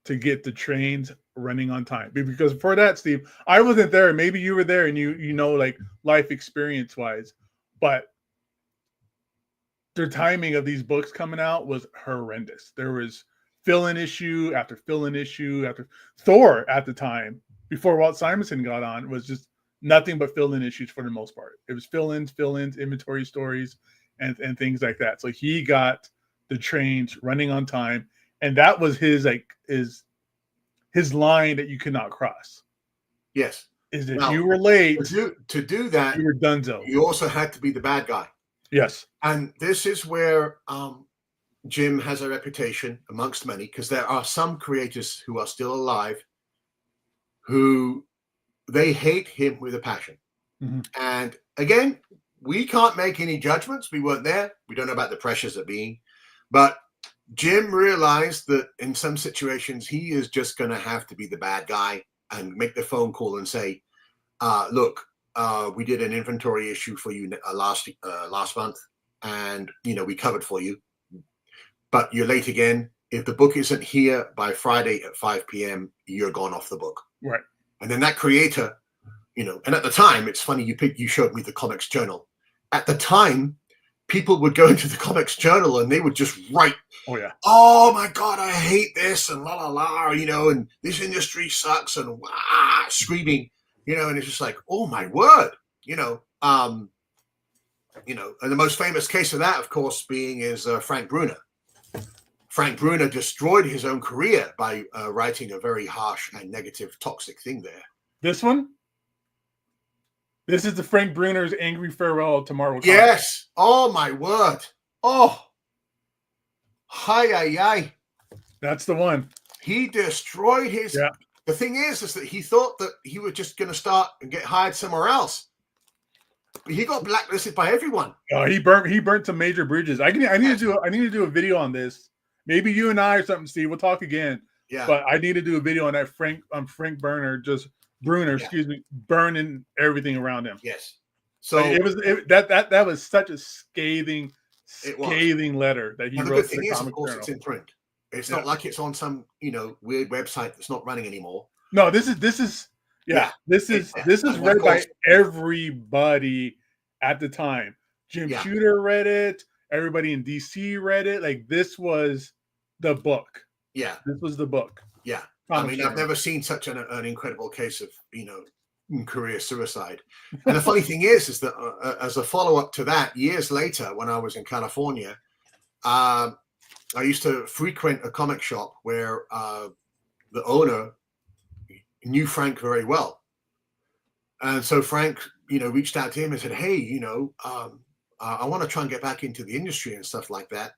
to get the trains running on time. Because for that, Steve, I wasn't there. Maybe you were there and like life experience-wise, but the timing of these books coming out was horrendous. There was fill-in issue after fill-in issue after Thor at the time, before Walt Simonson got on, was just nothing but fill-in issues for the most part. It was fill-ins, inventory stories, and things like that. So he got the trains running on time, and that was his line that you could not cross. Yes. Is that you were late to do that, you were donezo. You also had to be the bad guy. Yes. And this is where Jim has a reputation amongst many, because there are some creators who are still alive who they hate him with a passion. Mm-hmm. And again, we can't make any judgments. We weren't there. We don't know about the pressures of being. But Jim realized that in some situations, he is just going to have to be the bad guy and make the phone call and say, look, we did an inventory issue for you last month, and we covered for you, but you're late again. If the book isn't here by Friday at 5 p.m., you're gone off the book. Right. And then that creator, and at the time, it's funny, you showed me the Comics Journal. At the time, people would go into the Comics Journal and they would just write, oh yeah, oh my God, I hate this, and la la la, and this industry sucks, and screaming, and it's just like, oh my word, and the most famous case of that, of course, is Frank Bruner. Frank Bruner destroyed his own career by writing a very harsh and negative, toxic thing there. This one? This is the Frank Bruner's Angry Farewell to Marvel Comics. Yes. Oh, my word. Oh. Hi. That's the one. He destroyed his... Yeah. The thing is that he thought that he was just going to start and get hired somewhere else. But he got blacklisted by everyone. He burnt some major bridges. I need to do a video on this. Maybe you and I or something, Steve. We'll talk again. Yeah. But I need to do a video on that Frank Bruner, burning everything around him. Yes. So that was such a scathing letter that he wrote. The good thing to the is, Comic of course, Journal. it's in print. It's not like it's on some weird website that's not running anymore. No, this is read by everybody at the time. Jim Shooter read it. Everybody in DC read it. Like, this was the book. Yeah. This was the book. Yeah. Comic Journal. I've never seen such an incredible case of, career suicide. And the funny thing is that as a follow-up to that, years later, when I was in California, I used to frequent a comic shop where the owner knew Frank very well. And so Frank, reached out to him and said, hey, I want to try and get back into the industry and stuff like that.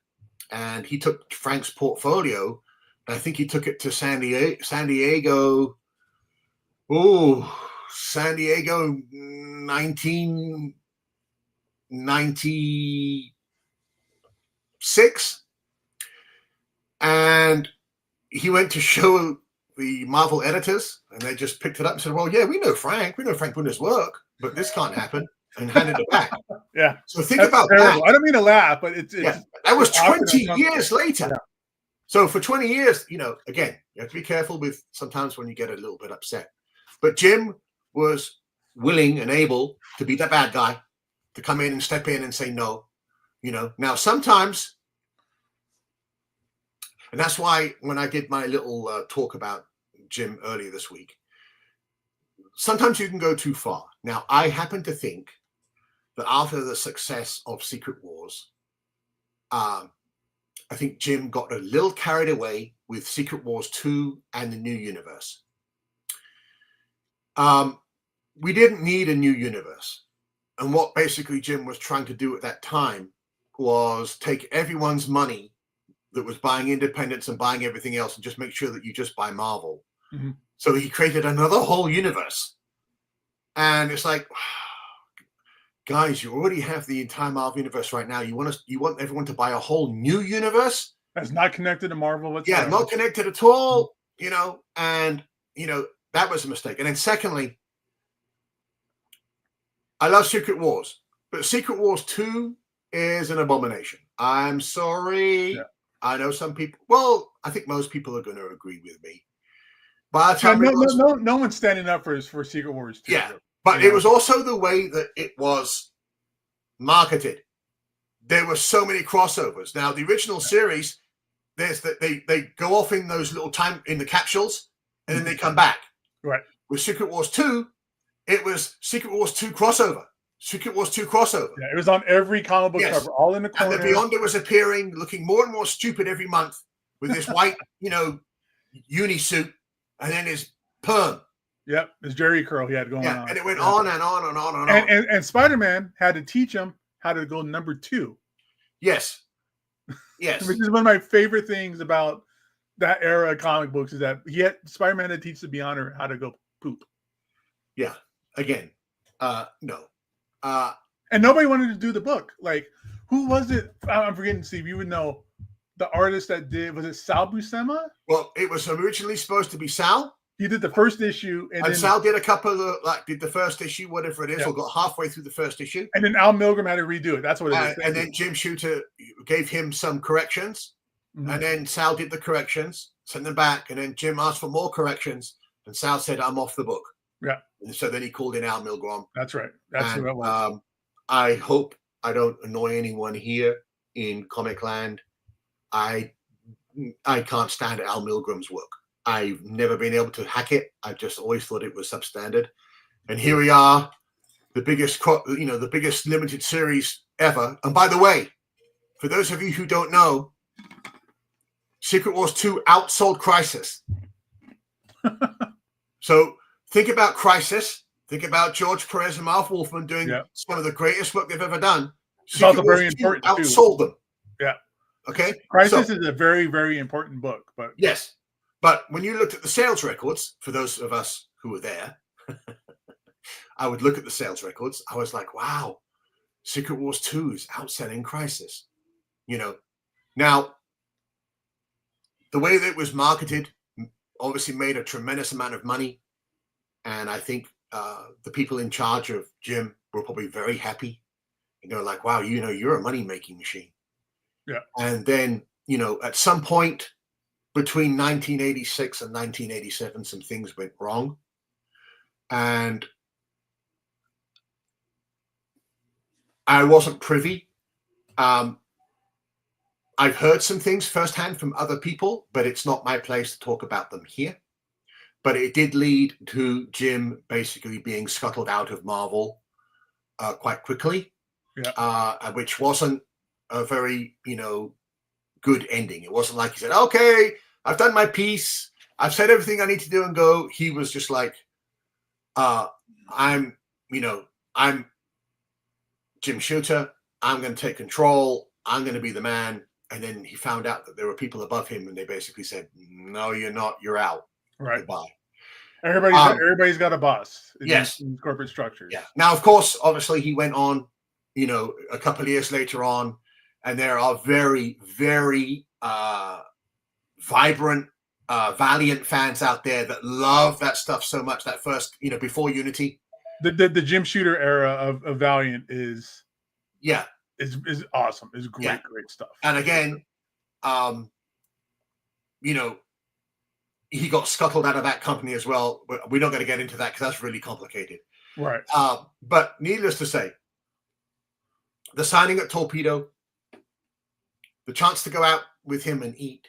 And he took Frank's portfolio. I think he took it to San Diego, 1996. And he went to show the Marvel editors, and they just picked it up and said, well, yeah, we know Frank. We know Frank Bruner's work, but this can't happen. and handed it back. Yeah. So think That's about terrible. that. I don't mean to laugh, but it's Yeah, that was it's often 20 uncomfortable. years later. Yeah. So for 20 years, again, you have to be careful with sometimes when you get a little bit upset. But Jim was willing and able to be the bad guy, to come in and step in and say no. Now sometimes, and that's why when I did my little talk about Jim earlier this week, sometimes you can go too far. Now, I happen to think that after the success of Secret Wars, I think Jim got a little carried away with Secret Wars 2 and the new universe. We didn't need a new universe. And what basically Jim was trying to do at that time was take everyone's money that was buying independents and buying everything else and just make sure that you just buy Marvel. Mm-hmm. So he created another whole universe. And it's like, guys, you already have the entire Marvel universe right now. You want everyone to buy a whole new universe? That's not connected to Marvel whatsoever. Yeah, not connected at all, and that was a mistake. And then secondly, I love Secret Wars, but Secret Wars 2 is an abomination. I'm sorry. Yeah. I know some people, well, I think most people are going to agree with me. By the Yeah, time no one's standing up for Secret Wars 2. Yeah, but it was also the way that it was marketed. There were so many crossovers. Now, the original series, there's that they go off in those little time in the capsules, and then they come back. Right. With Secret Wars 2, it was Secret Wars 2 crossover. Secret Wars 2 crossover. Yeah, it was on every comic book cover, all in the corner. And the Beyonder was appearing, looking more and more stupid every month with this white, uni suit, and then his perm. Yep, his Jerry curl he had going on. And it went on and on and on and on. And Spider-Man had to teach him how to go number 2. Yes. Which is one of my favorite things about that era of comic books is that Spider-Man had to teach the Beyonder how to go poop. Yeah. Again, no. And nobody wanted to do the book. Like, who was it? I'm forgetting, Steve. You would know the artist that did. Was it Sal Buscema? Well, it was originally supposed to be Sal. He did the first issue, and then Sal did a couple of did the first issue, whatever it is, or got halfway through the first issue. And then Al Milgrom had to redo it. That's what it is. And then Jim Shooter gave him some corrections, and then Sal did the corrections, sent them back, and then Jim asked for more corrections, and Sal said, "I'm off the book." Yeah. And so then he called in Al Milgrom. That's right. That's who it was. I hope I don't annoy anyone here in Comic Land. I can't stand Al Milgrom's work. I've never been able to hack it. I just always thought it was substandard. And here we are, the biggest limited series ever. And by the way, for those of you who don't know, Secret Wars 2 outsold Crisis. So think about Crisis. Think about George Perez and Marv Wolfman doing some of the greatest work they've ever done. It's also very important too. Outsold them. Yeah. Okay. Crisis is a very, very important book. But yes. But when you looked at the sales records, for those of us who were there, I would look at the sales records. I was like, wow, Secret Wars 2 is outselling Crisis. Now, the way that it was marketed obviously made a tremendous amount of money. And I think the people in charge of Jim were probably very happy. And they're like, wow, you're a money-making machine. Yeah. And then, at some point, between 1986 and 1987, some things went wrong. And I wasn't privy. I've heard some things firsthand from other people, but it's not my place to talk about them here. But it did lead to Jim basically being scuttled out of Marvel quite quickly, which wasn't a very, good ending. It wasn't like he said, okay, I've done my piece. I've said everything I need to do and go. He was just like, I'm Jim Shooter. I'm going to take control. I'm going to be the man. And then he found out that there were people above him and they basically said, no, you're not. You're out. Right. Goodbye. Everybody's got a boss. In corporate structures. Yeah. Now, of course, obviously he went on, a couple of years later on, and there are very, very vibrant, valiant fans out there that love that stuff so much. That first, before Unity, The Jim Shooter era of Valiant is awesome. Is great, great stuff. And again, you know, he got scuttled out of that company as well. But we're not going to get into that because that's really complicated. Right. But needless to say, the signing at Torpedo, the chance to go out with him and eat,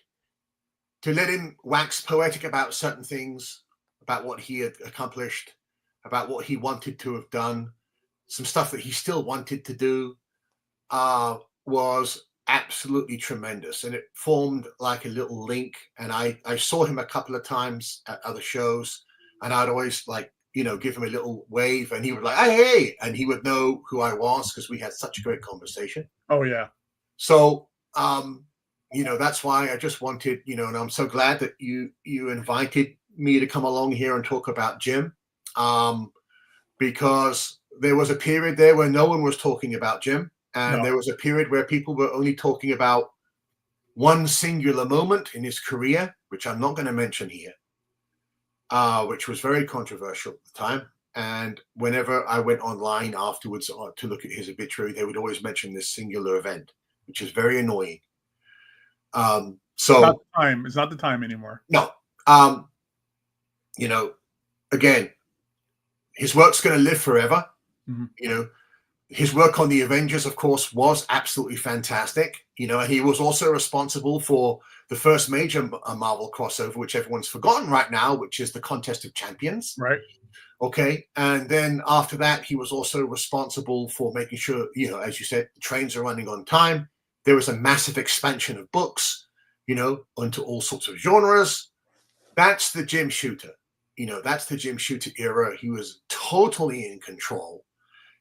to let him wax poetic about certain things, about what he had accomplished, about what he wanted to have done, some stuff that he still wanted to do, was absolutely tremendous. And it formed like a little link. And I saw him a couple of times at other shows, and I'd always like, you know, give him a little wave, and he would like, hey, and he would know who I was because we had such a great conversation. Oh, yeah. So, you know, that's why I just wanted, you know, and I'm so glad that you invited me to come along here and talk about Jim, because there was a period there where no one was talking about Jim, and there was a period where people were only talking about one singular moment in his career, which I'm not going to mention here, which was very controversial at the time. And whenever I went online afterwards to look at his obituary, they would always mention this singular event, which is very annoying. So it's not the time. It's not the time anymore. No. You know, again, his work's going to live forever. Mm-hmm. You know, his work on the Avengers, of course, was absolutely fantastic. You know, and he was also responsible for the first major Marvel crossover, which everyone's forgotten right now, which is the Contest of Champions. Right. Okay. And then after that, he was also responsible for making sure, you know, as you said, the trains are running on time. There was a massive expansion of books, you know, onto all sorts of genres. That's the Jim Shooter. You know, that's the Jim Shooter era. He was totally in control.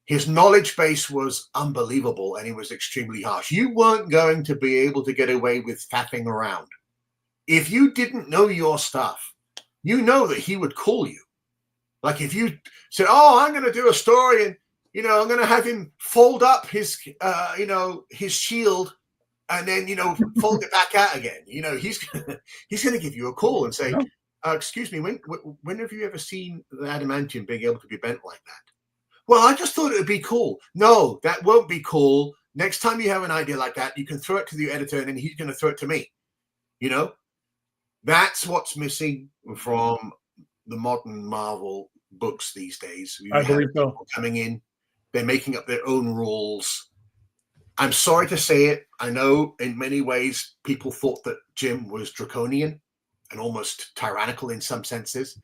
His knowledge base was unbelievable, and he was extremely harsh. You weren't going to be able to get away with faffing around. If you didn't know your stuff, you know that he would call you. Like if you said, oh, I'm going to do a story and, you know, I'm going to have him fold up his, you know, his shield and then, you know, fold it back out again. You know, he's going to give you a call and say, excuse me, when have you ever seen the adamantium being able to be bent like that? Well, I just thought it would be cool. No, that won't be cool. Next time you have an idea like that, you can throw it to the editor and then he's going to throw it to me. You know, that's what's missing from the modern Marvel books these days. I believe so. Coming in, they're making up their own rules. I'm sorry to say it. I know in many ways people thought that Jim was draconian and almost tyrannical in some senses.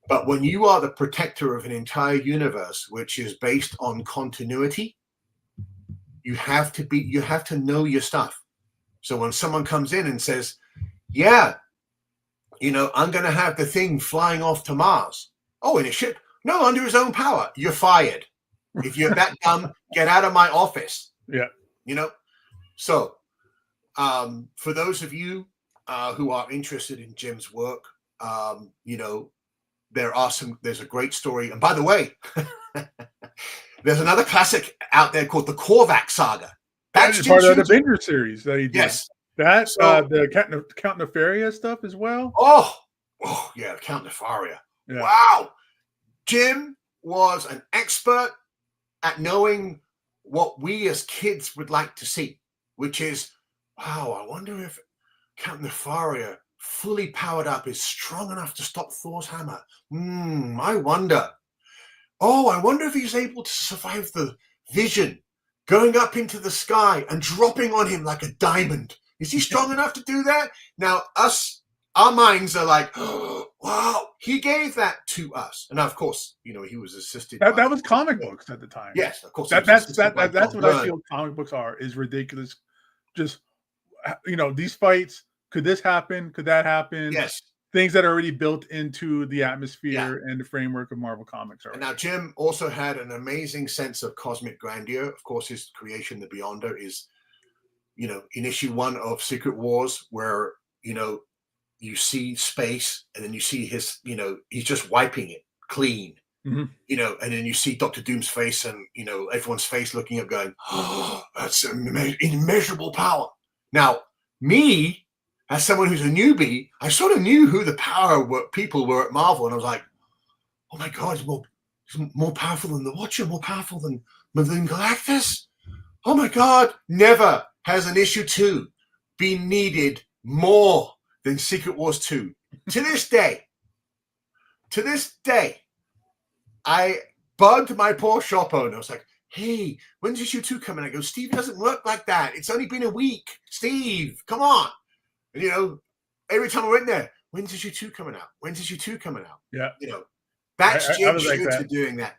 But when you are the protector of an entire universe, which is based on continuity, you have to know your stuff. So when someone comes in and says, yeah, you know, I'm going to have the thing flying off to Mars. Oh, in a ship? No, under his own power. You're fired. If you're that dumb, get out of my office. Yeah. You know? So for those of you who are interested in Jim's work, you know, there's a great story. And by the way, there's another classic out there called the Korvac Saga. That's part of the Avenger series that he did. Yes. That's the Count Nefaria stuff as well. Oh yeah, Count Nefaria. Yeah. Wow. Jim was an expert at knowing what we as kids would like to see, which is, wow, I wonder if Count Nefaria fully powered up is strong enough to stop Thor's hammer. I wonder. Oh, I wonder if he's able to survive the Vision going up into the sky and dropping on him like a diamond. Is he strong enough to do that? Now, our minds are like, oh, wow, he gave that to us. And of course, you know, he was assisted. That was comic books at the time. Yes, of course. That's what I feel comic books are, is ridiculous. Just, you know, these fights, could this happen? Could that happen? Yes. Things that are already built into the atmosphere and the framework of Marvel Comics. And now Jim also had an amazing sense of cosmic grandeur. Of course, his creation, The Beyonder, is, you know, in issue 1 of Secret Wars, where, you know, you see space and then you see his, you know, he's just wiping it clean, you know, and then you see Dr. Doom's face and, you know, everyone's face looking up going, oh, that's immeasurable power. Now, me, as someone who's a newbie, I sort of knew who the people were at Marvel, and I was like, oh my God, well, He's more powerful than the Watcher, more powerful than Galactus. Oh my God! Never has an issue 2 been needed more than Secret Wars 2. To this day, I bugged my poor shop owner. I was like, hey, when's issue 2 coming? I go, Steve, it doesn't work like that. It's only been a week. Steve, come on. And, every time I went there, when's issue 2 coming out? When's issue 2 coming out? Yeah. That's I Jim was like Shooter that. doing that,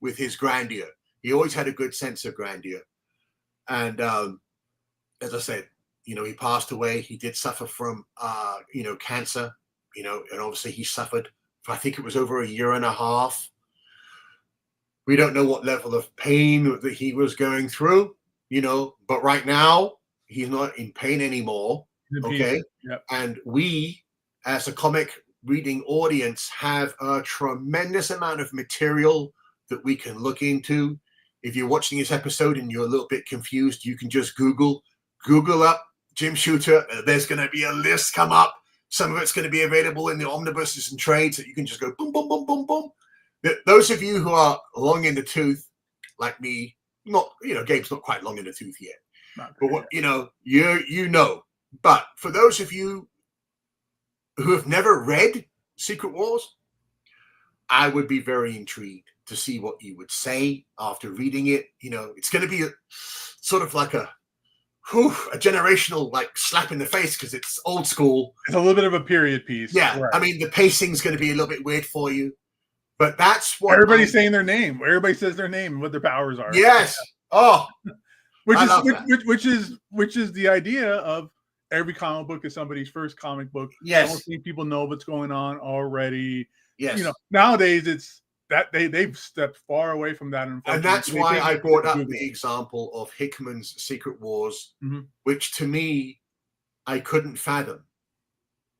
with his grandeur. He always had a good sense of grandeur. And as I said, he passed away. He did suffer from, cancer, and obviously he suffered for, I think it was over a year and a half. We don't know what level of pain that he was going through, but right now he's not in pain anymore. Okay. Yep. And we, as a comic reading audience, have a tremendous amount of material that we can look into. If you're watching this episode and you're a little bit confused, you can just Google up Jim Shooter. There's going to be a list come up. Some of it's going to be available in the omnibuses and trades that you can just go boom, boom, boom, boom, boom. Those of you who are long in the tooth, like me, Gabe's not quite long in the tooth yet. But what, you know. But for those of you who have never read Secret Wars, I would be very intrigued to see what you would say after reading it. It's going to be sort of like a generational slap in the face because it's old school. It's a little bit of a period piece. Yeah. Right. I mean, the pacing's going to be a little bit weird for you, but that's what everybody's saying their name. Everybody says their name and what their powers are. Yes. Oh, which is the idea of every comic book is somebody's first comic book. Yes. I don't think people know what's going on already. Yes. Nowadays it's that they've stepped far away from that. And that's why I brought up the example of Hickman's Secret Wars, which to me, I couldn't fathom.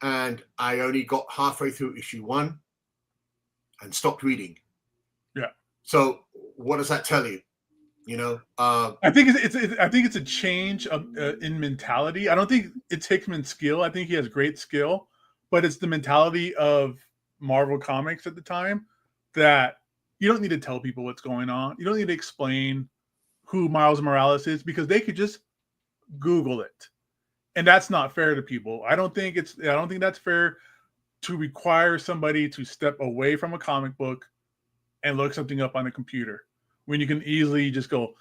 And I only got halfway through issue 1 and stopped reading. Yeah. So what does that tell you? I think it's a change in mentality. I don't think it's Hickman's skill. I think he has great skill, but it's the mentality of Marvel Comics at the time that you don't need to tell people what's going on. You don't need to explain who Miles Morales is because they could just Google it, and that's not fair to people. I don't think that's fair to require somebody to step away from a comic book and look something up on a computer when you can easily just go,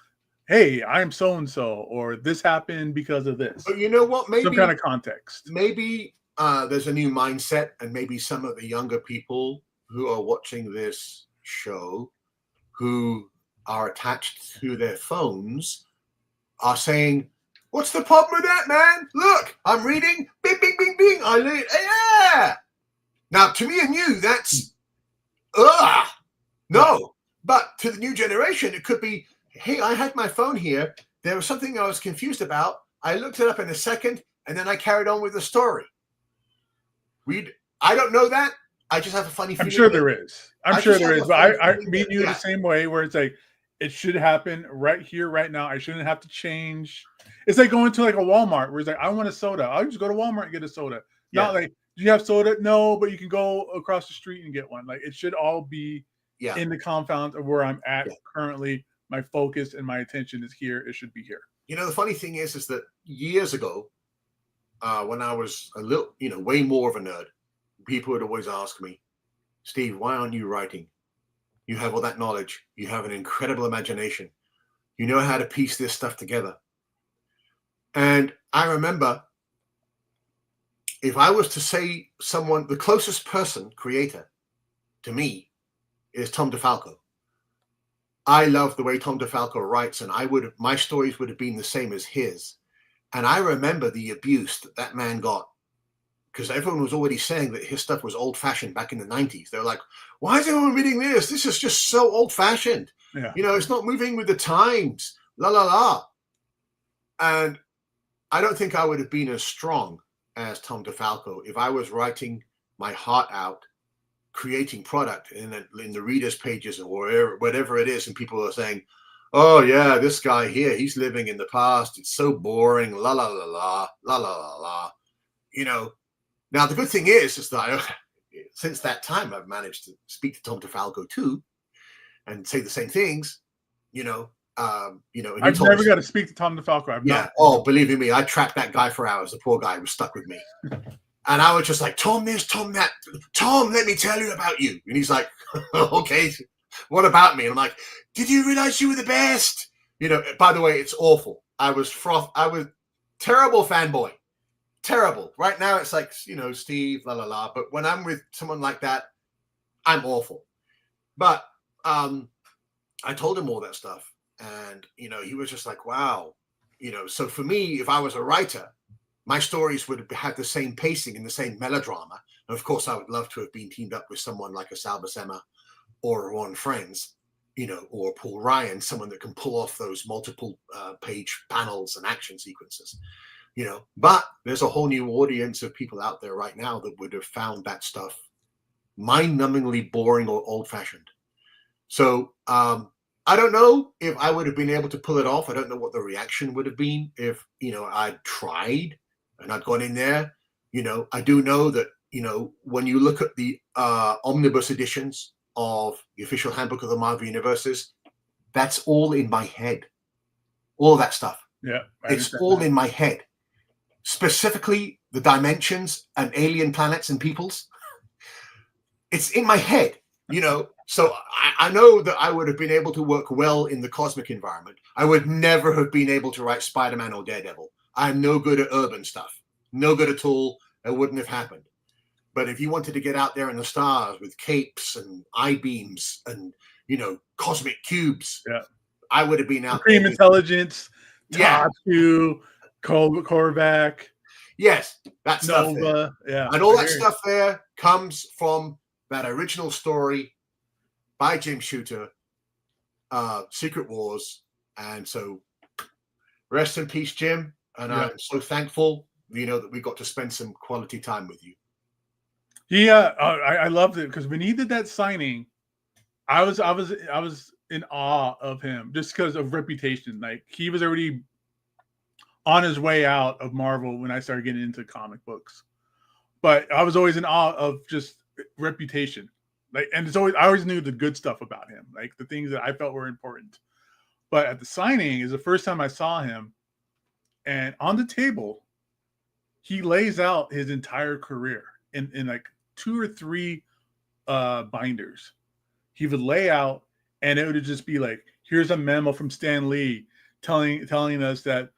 hey, I'm so-and-so, or this happened because of this. But you know what? Maybe some kind of context. Maybe there's a new mindset, and maybe some of the younger people who are watching this show, who are attached to their phones, are saying, what's the problem with that, man? Look, I'm reading, bing, bing, bing, bing. Yeah. Now, to me and you, that's, no. But to the new generation, it could be, hey, I had my phone here. There was something I was confused about. I looked it up in a second, and then I carried on with the story. I don't know that. I just have a funny feeling. I'm sure there is. But I mean you the same way where it's like, it should happen right here, right now. I shouldn't have to change. It's like going to a Walmart where it's like, I want a soda. I'll just go to Walmart and get a soda. Yeah. Not like, do you have soda? No, but you can go across the street and get one. Like, it should all be in the compound of where I'm at currently. My focus and my attention is here. It should be here. The funny thing is that years ago, when I was a little, way more of a nerd, people would always ask me, Steve, why aren't you writing? You have all that knowledge. You have an incredible imagination. You know how to piece this stuff together. And I remember, if I was to say someone, the closest person, creator, to me, is Tom DeFalco. I love the way Tom DeFalco writes, and my stories would have been the same as his. And I remember the abuse that man got, because everyone was already saying that his stuff was old-fashioned back in the 90s. They were like, why is everyone reading this? This is just so old-fashioned. Yeah. It's not moving with the times. La, la, la. And I don't think I would have been as strong as Tom DeFalco if I was writing my heart out, creating product in the readers' pages or whatever it is, and people are saying, oh, yeah, this guy here, he's living in the past. It's so boring. La, la, la, la, la, la, la, la. Now, the good thing is that since that time, I've managed to speak to Tom DeFalco too. and say the same things, you know. And he I've told never us- got to speak to Tom DeFalco. I've Yeah. not. Oh, believe you me, I tracked that guy for hours. The poor guy was stuck with me. And I was just like, Tom this, Tom that. Tom, let me tell you about you. And he's like, okay, what about me? And I'm like, did you realize you were the best? You know, by the way, it's awful. I was terrible fanboy. Terrible. Right now it's like, you know, Steve, la la la. But when I'm with someone like that, I'm awful. But I told him all that stuff. And, you know, he was just like, wow. You know, so for me, if I was a writer, my stories would have had the same pacing and the same melodrama. And of course, I would love to have been teamed up with someone like a Sal Buscema or Ron Friends, you know, or Paul Ryan, someone that can pull off those multiple page panels and action sequences, you know. But there's a whole new audience of people out there right now that would have found that stuff mind-numbingly boring or old-fashioned. So I don't know if I would have been able to pull it off. I don't know what the reaction would have been if, you know, I'd tried and I'd gone in there. You know, I do know that, you know, when you look at the omnibus editions of the official handbook of the Marvel Universes, that's all in my head. All that stuff. Yeah. It's all in my head. Specifically, the dimensions and alien planets and peoples. It's in my head, you know. So I know that I would have been able to work well in the cosmic environment. I would never have been able to write Spider-Man or Daredevil. I'm no good at urban stuff. No good at all. It wouldn't have happened. But if you wanted to get out there in the stars with capes and I-beams and, you know, cosmic cubes, yeah, I would have been out Supreme there. Intelligence, Yeah. Tatu, Korvac. Yes, that stuff there. Nova. Yeah. And all that stuff there comes from that original story by Jim Shooter, Secret Wars. And so rest in peace, Jim. And Yeah. I'm so thankful, you know, that we got to spend some quality time with you. Yeah, I loved it because when he did that signing, I was in awe of him just because of reputation. Like he was already on his way out of Marvel when I started getting into comic books, but I was always in awe of just reputation. Like, and I always knew the good stuff about him, like the things that I felt were important. But at the signing is the first time I saw him, and on the table, he lays out his entire career in like 2 or 3 binders. He would lay out, and it would just be like, here's a memo from Stan Lee telling us that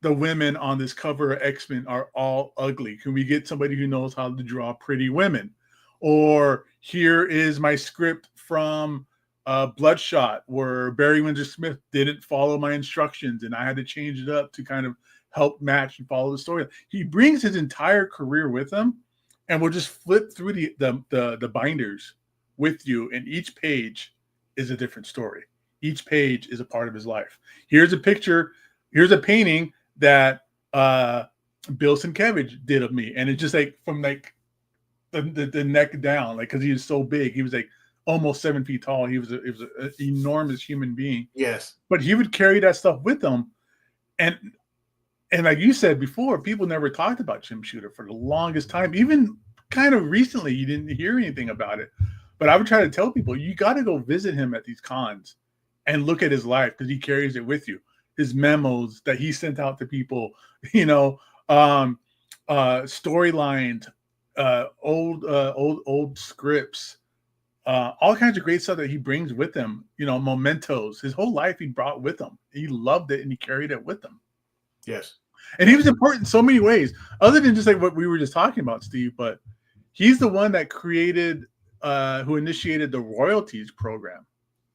the women on this cover of X-Men are all ugly. Can we get somebody who knows how to draw pretty women? Or here is my script from Bloodshot, where Barry Windsor Smith didn't follow my instructions, and I had to change it up to kind of help match and follow the story. He brings his entire career with him, and we'll just flip through the binders with you, and each page is a different story. Each page is a part of his life. Here's a picture. Here's a painting that Bill Sienkiewicz did of me, and it's just like from like the neck down, like because he was so big. He was like almost 7 feet tall. He was an enormous human being. Yes, but he would carry that stuff with him, and like you said before, people never talked about Jim Shooter for the longest time. Even kind of recently, you didn't hear anything about it. But I would try to tell people, you got to go visit him at these cons and look at his life because he carries it with you. His memos that he sent out to people, you know, storylines, old scripts, all kinds of great stuff that he brings with him. You know, mementos. His whole life he brought with him. He loved it and he carried it with him. yes. And he was important in so many ways, other than just like what we were just talking about, Steve. But he's the one that created, who initiated the royalties program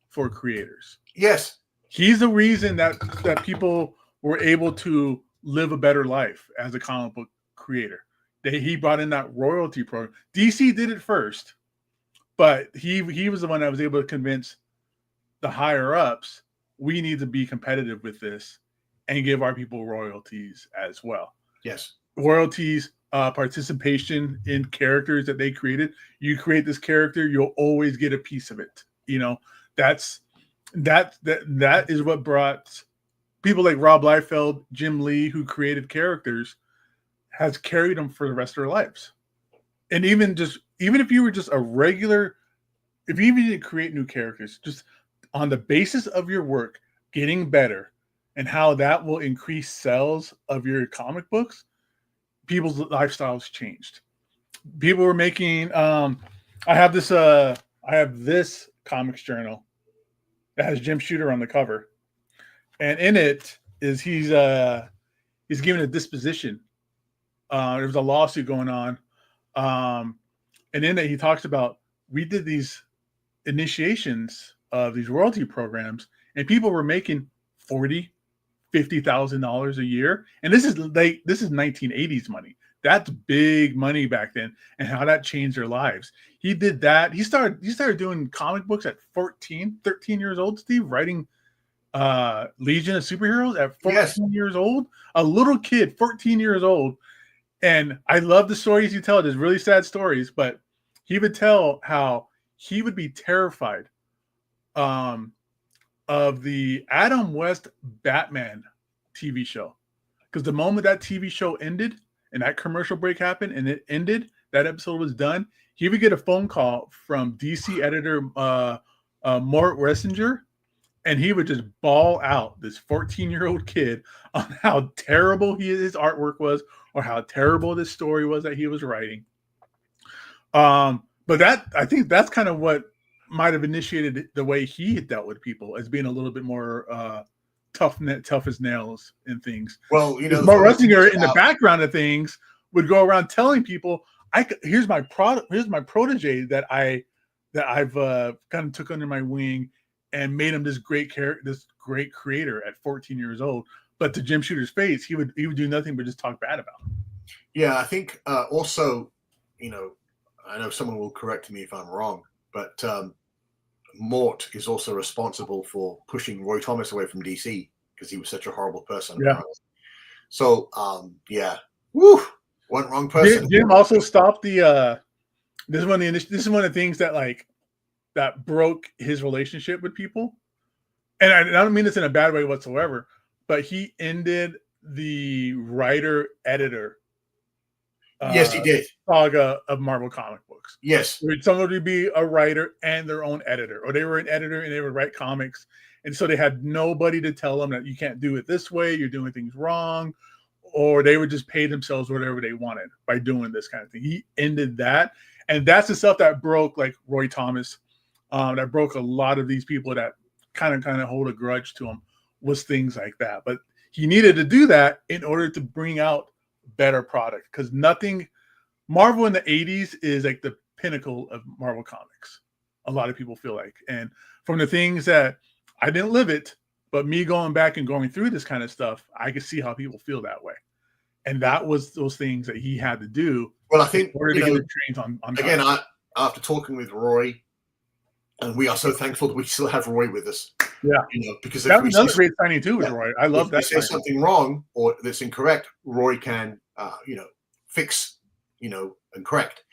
for creators. Yes. He's the reason that people were able to live a better life as a comic book creator. He brought in that royalty program. DC did it first, but he was the one that was able to convince the higher ups, we need to be competitive with this and give our people royalties as well. Yes. Royalties, participation in characters that they created. You create this character, you'll always get a piece of it. You know, that is what brought people like Rob Liefeld, Jim Lee, who created characters, has carried them for the rest of their lives. And even if you were just a regular if you even need to create new characters, just on the basis of your work getting better and how that will increase sales of your comic books, people's lifestyles changed. People were making I have this comics journal that has Jim Shooter on the cover. And in it is he's given a disposition. There was a lawsuit going on. And in it he talks about, we did these initiations of these royalty programs and people were making $40,000-$50,000 a year. And this is 1980s money. That's big money back then, and how that changed their lives. He did that. He started doing comic books at 13 years old, Steve, writing Legion of Superheroes at 14 years old. A little kid, 14 years old. And I love the stories you tell. There's really sad stories, but he would tell how he would be terrified of the Adam West Batman TV show. Because the moment that TV show ended and that commercial break happened and it ended, that episode was done, he would get a phone call from DC editor Mort Ressinger, and he would just bawl out, this 14-year-old kid, on how terrible his artwork was or how terrible this story was that he was writing. But I think that's kind of what might have initiated the way he had dealt with people, as being a little bit more tough as nails and things. Well, Mort Ressinger in the background of things would go around telling people, here's my protege that I've kind of took under my wing and made him this great creator at 14 years old. But to Jim Shooter's face, he would do nothing but just talk bad about him. Yeah, I think also, I know someone will correct me if I'm wrong, but Mort is also responsible for pushing Roy Thomas away from DC because he was such a horrible person. Yeah. So, woo, one wrong person. Jim also stopped the. This is one of the things that broke his relationship with people, and I don't mean this in a bad way whatsoever. But he ended the writer-editor yes, he did. saga of Marvel comic books. Yes. Someone would be a writer and their own editor, or they were an editor and they would write comics. And so they had nobody to tell them that you can't do it this way, you're doing things wrong, or they would just pay themselves whatever they wanted by doing this kind of thing. He ended that. And that's the stuff that broke, like Roy Thomas, that broke a lot of these people that kind of hold a grudge to him, was things like that. But he needed to do that in order to bring out better product, because Marvel in the 80s is like the pinnacle of Marvel comics. A lot of people feel like, and from the things that I didn't live it, but me going back and going through this kind of stuff, I could see how people feel that way. And that was those things that he had to do. Well, I think in order to get the trains on again, after talking with Roy, and we are so thankful that we still have Roy with us. Yeah, because that was another great signing too, with Roy. I love that. If there's something wrong or that's incorrect, Roy can, fix, and correct.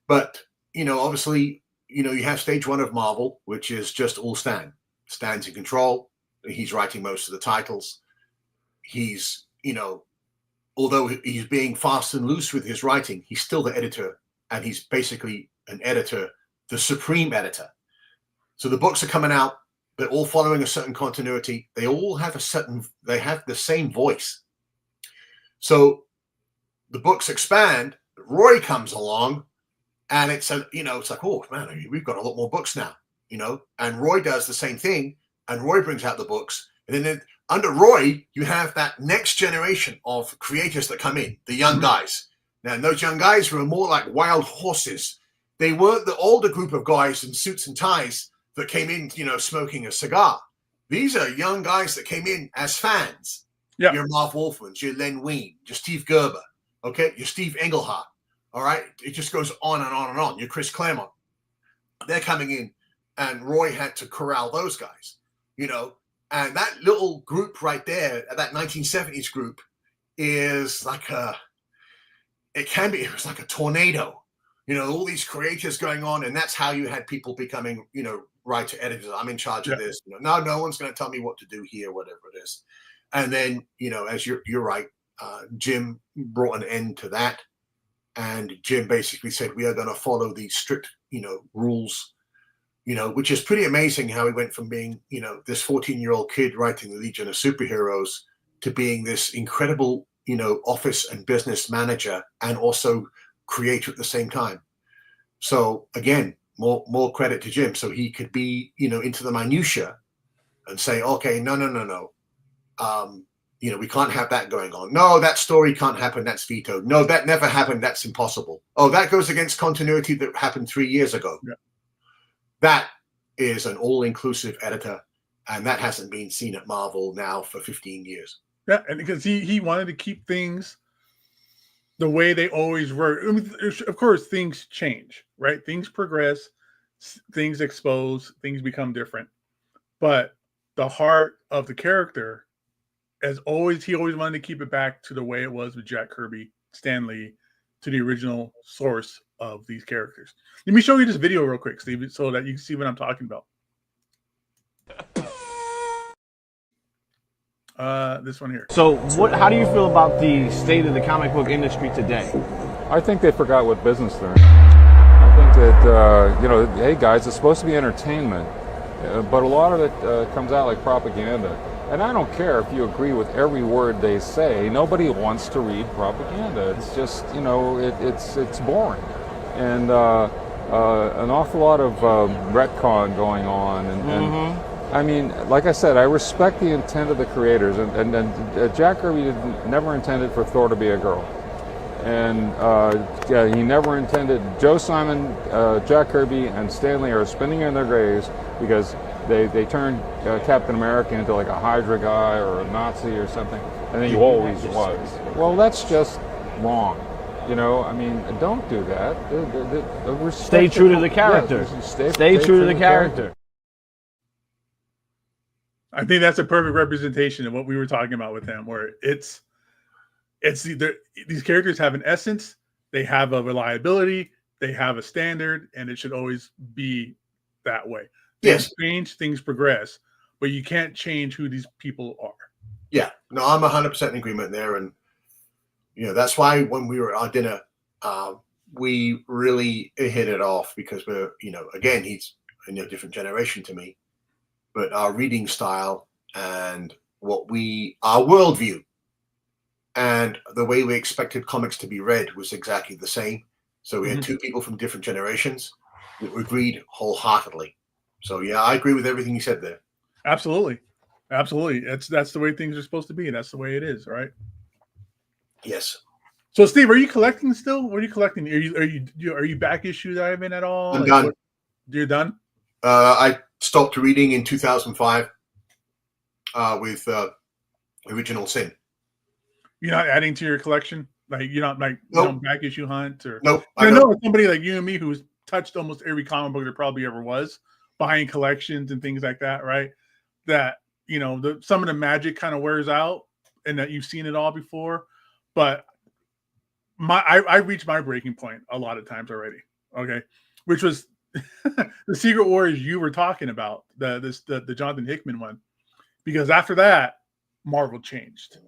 But obviously, you have stage one of Marvel, which is just all Stan. Stan's in control. He's writing most of the titles. He's, although he's being fast and loose with his writing, he's still the editor, and he's basically an editor, the supreme editor. So the books are coming out. They're all following a certain continuity. They all have they have the same voice. So the books expand. Roy comes along, and it's like, oh man, we've got a lot more books now, and Roy does the same thing, and Roy brings out the books. And then under Roy, you have that next generation of creators that come in, the young guys. Now, those young guys were more like wild horses. They weren't the older group of guys in suits and ties that came in, smoking a cigar. These are young guys that came in as fans. Yeah. Your Marv Wolfmans, your Len Wein, your Steve Gerber, okay, your Steve Englehart. All right, it just goes on and on and on. Your Chris Claremont. They're coming in, and Roy had to corral those guys, and that little group right there, that 1970s group, is like it was like a tornado. All these creators going on, and that's how you had people becoming, writer editors. I'm in charge of this. No one's going to tell me what to do here, whatever it is. And then, as you're right, Jim brought an end to that, and Jim basically said we are going to follow these strict, rules which is pretty amazing how he went from being, this 14-year-old kid writing the Legion of Superheroes to being this incredible, office and business manager and also creator at the same time. So again, more credit to Jim. So he could be, into the minutia and say, okay, no. We can't have that going on. No, that story can't happen. That's vetoed. No, that never happened. That's impossible. Oh, that goes against continuity that happened 3 years ago. Yeah. That is an all-inclusive editor, and that hasn't been seen at Marvel now for 15 years. Yeah, and because he wanted to keep things the way they always were. I mean, of course, things change, right? Things progress, things expose, things become different. But the heart of the character, he always wanted to keep it back to the way it was with Jack Kirby, Stan Lee, to the original source of these characters. Let me show you this video real quick, Steve, so that you can see what I'm talking about. This one here. So how do you feel about the state of the comic book industry today? I think they forgot what business they're in. I think that, hey guys, it's supposed to be entertainment, but a lot of it comes out like propaganda. And I don't care if you agree with every word they say. Nobody wants to read propaganda. It's just, it's boring. And an awful lot of retcon going on. And I mean, like I said, I respect the intent of the creators. And Jack Kirby never intended for Thor to be a girl. And he never intended. Joe Simon, Jack Kirby, and Stan Lee are spinning in their graves because they turned Captain America into like a Hydra guy or a Nazi or something, and then he always was. Well, that's just wrong. I mean, don't do that. Stay true to the character. Yeah, stay true to the character. I think that's a perfect representation of what we were talking about with him, where it's these characters have an essence, they have a reliability, they have a standard, and it should always be that way. Things change, things progress, but you can't change who these people are. Yeah, no, I'm 100% in agreement there, and that's why when we were at our dinner, we really hit it off because we're, again, he's a different generation to me, but our reading style and our worldview and the way we expected comics to be read was exactly the same. So we had two people from different generations that agreed wholeheartedly. So yeah, I agree with everything you said there. Absolutely. That's the way things are supposed to be. That's the way it is, right? Yes. So Steve, are you collecting still? What are you collecting? Are you back issue diving at all? I'm done. You're done? I stopped reading in 2005 with Original Sin. You're not adding to your collection? Like you're not like nope. Back issue hunt or nope. I know somebody like you and me who's touched almost every comic book there probably ever was, buying collections and things like that, right? That some of the magic kind of wears out and that you've seen it all before. But I reached my breaking point a lot of times already. Okay. Which was the Secret Wars you were talking about, the Jonathan Hickman one. Because after that, Marvel changed.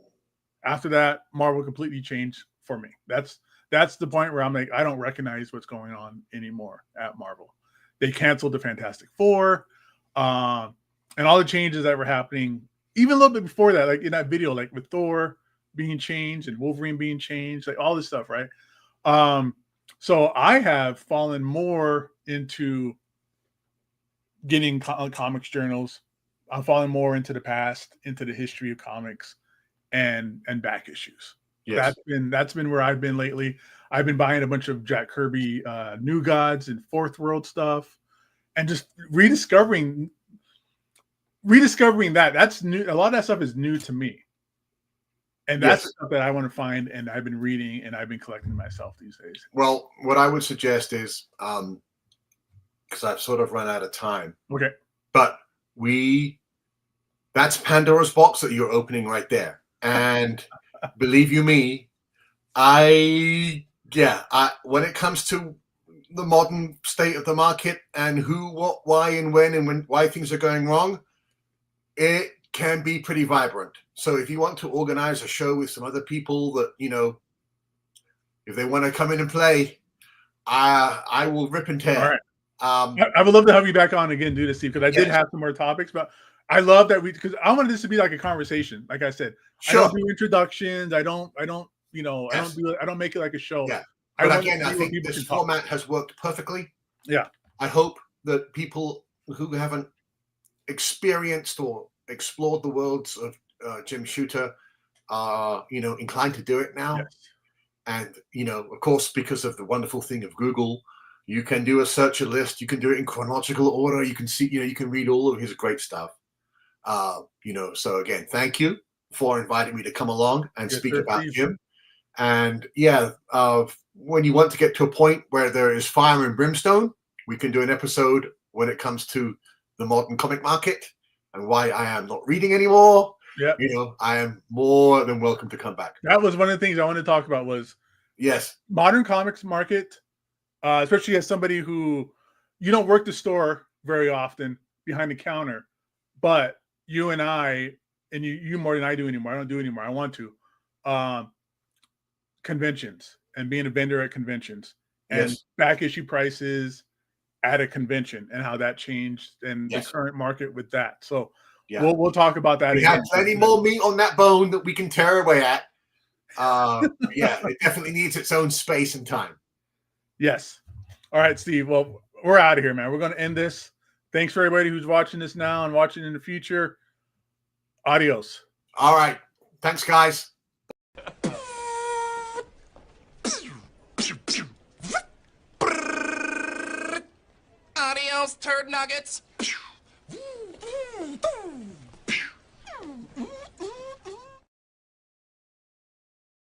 After that, Marvel completely changed for me. That's the point where I'm like, I don't recognize what's going on anymore at Marvel. They canceled the Fantastic Four, and all the changes that were happening, even a little bit before that, like in that video, like with Thor being changed and Wolverine being changed, like all this stuff, right? So I have fallen more into getting comics journals. I'm falling more into the past, into the history of comics, and back issues. Yes. That's been where I've been lately. I've been buying a bunch of Jack Kirby New Gods and Fourth World stuff, and just rediscovering that. That's new. A lot of that stuff is new to me, and that's the stuff that I want to find. And I've been reading and I've been collecting myself these days. Well, what I would suggest is, because I've sort of run out of time. Okay, but that's Pandora's box that you're opening right there. And believe you me, when it comes to the modern state of the market and who, what, why, and when, why things are going wrong, it can be pretty vibrant. So if you want to organize a show with some other people that, if they want to come in and play, I will rip and tear. All right. I would love to have you back on again, dude, Steve, because I did have some more topics, but I love that because I wanted this to be like a conversation. Like I said, I don't do introductions. I don't, you know, I don't make it like a show. Yeah. But again, I think this format has worked perfectly. Yeah. I hope that people who haven't experienced or explored the worlds of Jim Shooter are, you know, inclined to do it now. Yes. And, you know, of course, because of the wonderful thing of Google, you can do a searcher list. You can do it in chronological order. You can see, you know, you can read all of his great stuff. You know, so again, thank you for inviting me to come along and speak about Jim. And yeah, when you want to get to a point where there is fire and brimstone, we can do an episode when it comes to the modern comic market and why I am not reading anymore. Yeah, you know, I am more than welcome to come back. That was one of the things I wanted to talk about was modern comics market, especially as somebody who you don't work the store very often behind the counter, but you and I, and you more than I do anymore. I don't do it anymore. I want to. Conventions and being a vendor at conventions and back issue prices at a convention and how that changed and the current market with that. So we'll talk about that. We have plenty more meat on that bone that we can tear away at. Yeah, it definitely needs its own space and time. Yes. All right, Steve. Well, we're out of here, man. We're going to end this. Thanks for everybody who's watching this now and watching in the future. Adios. All right. Thanks, guys. Adios, turd nuggets.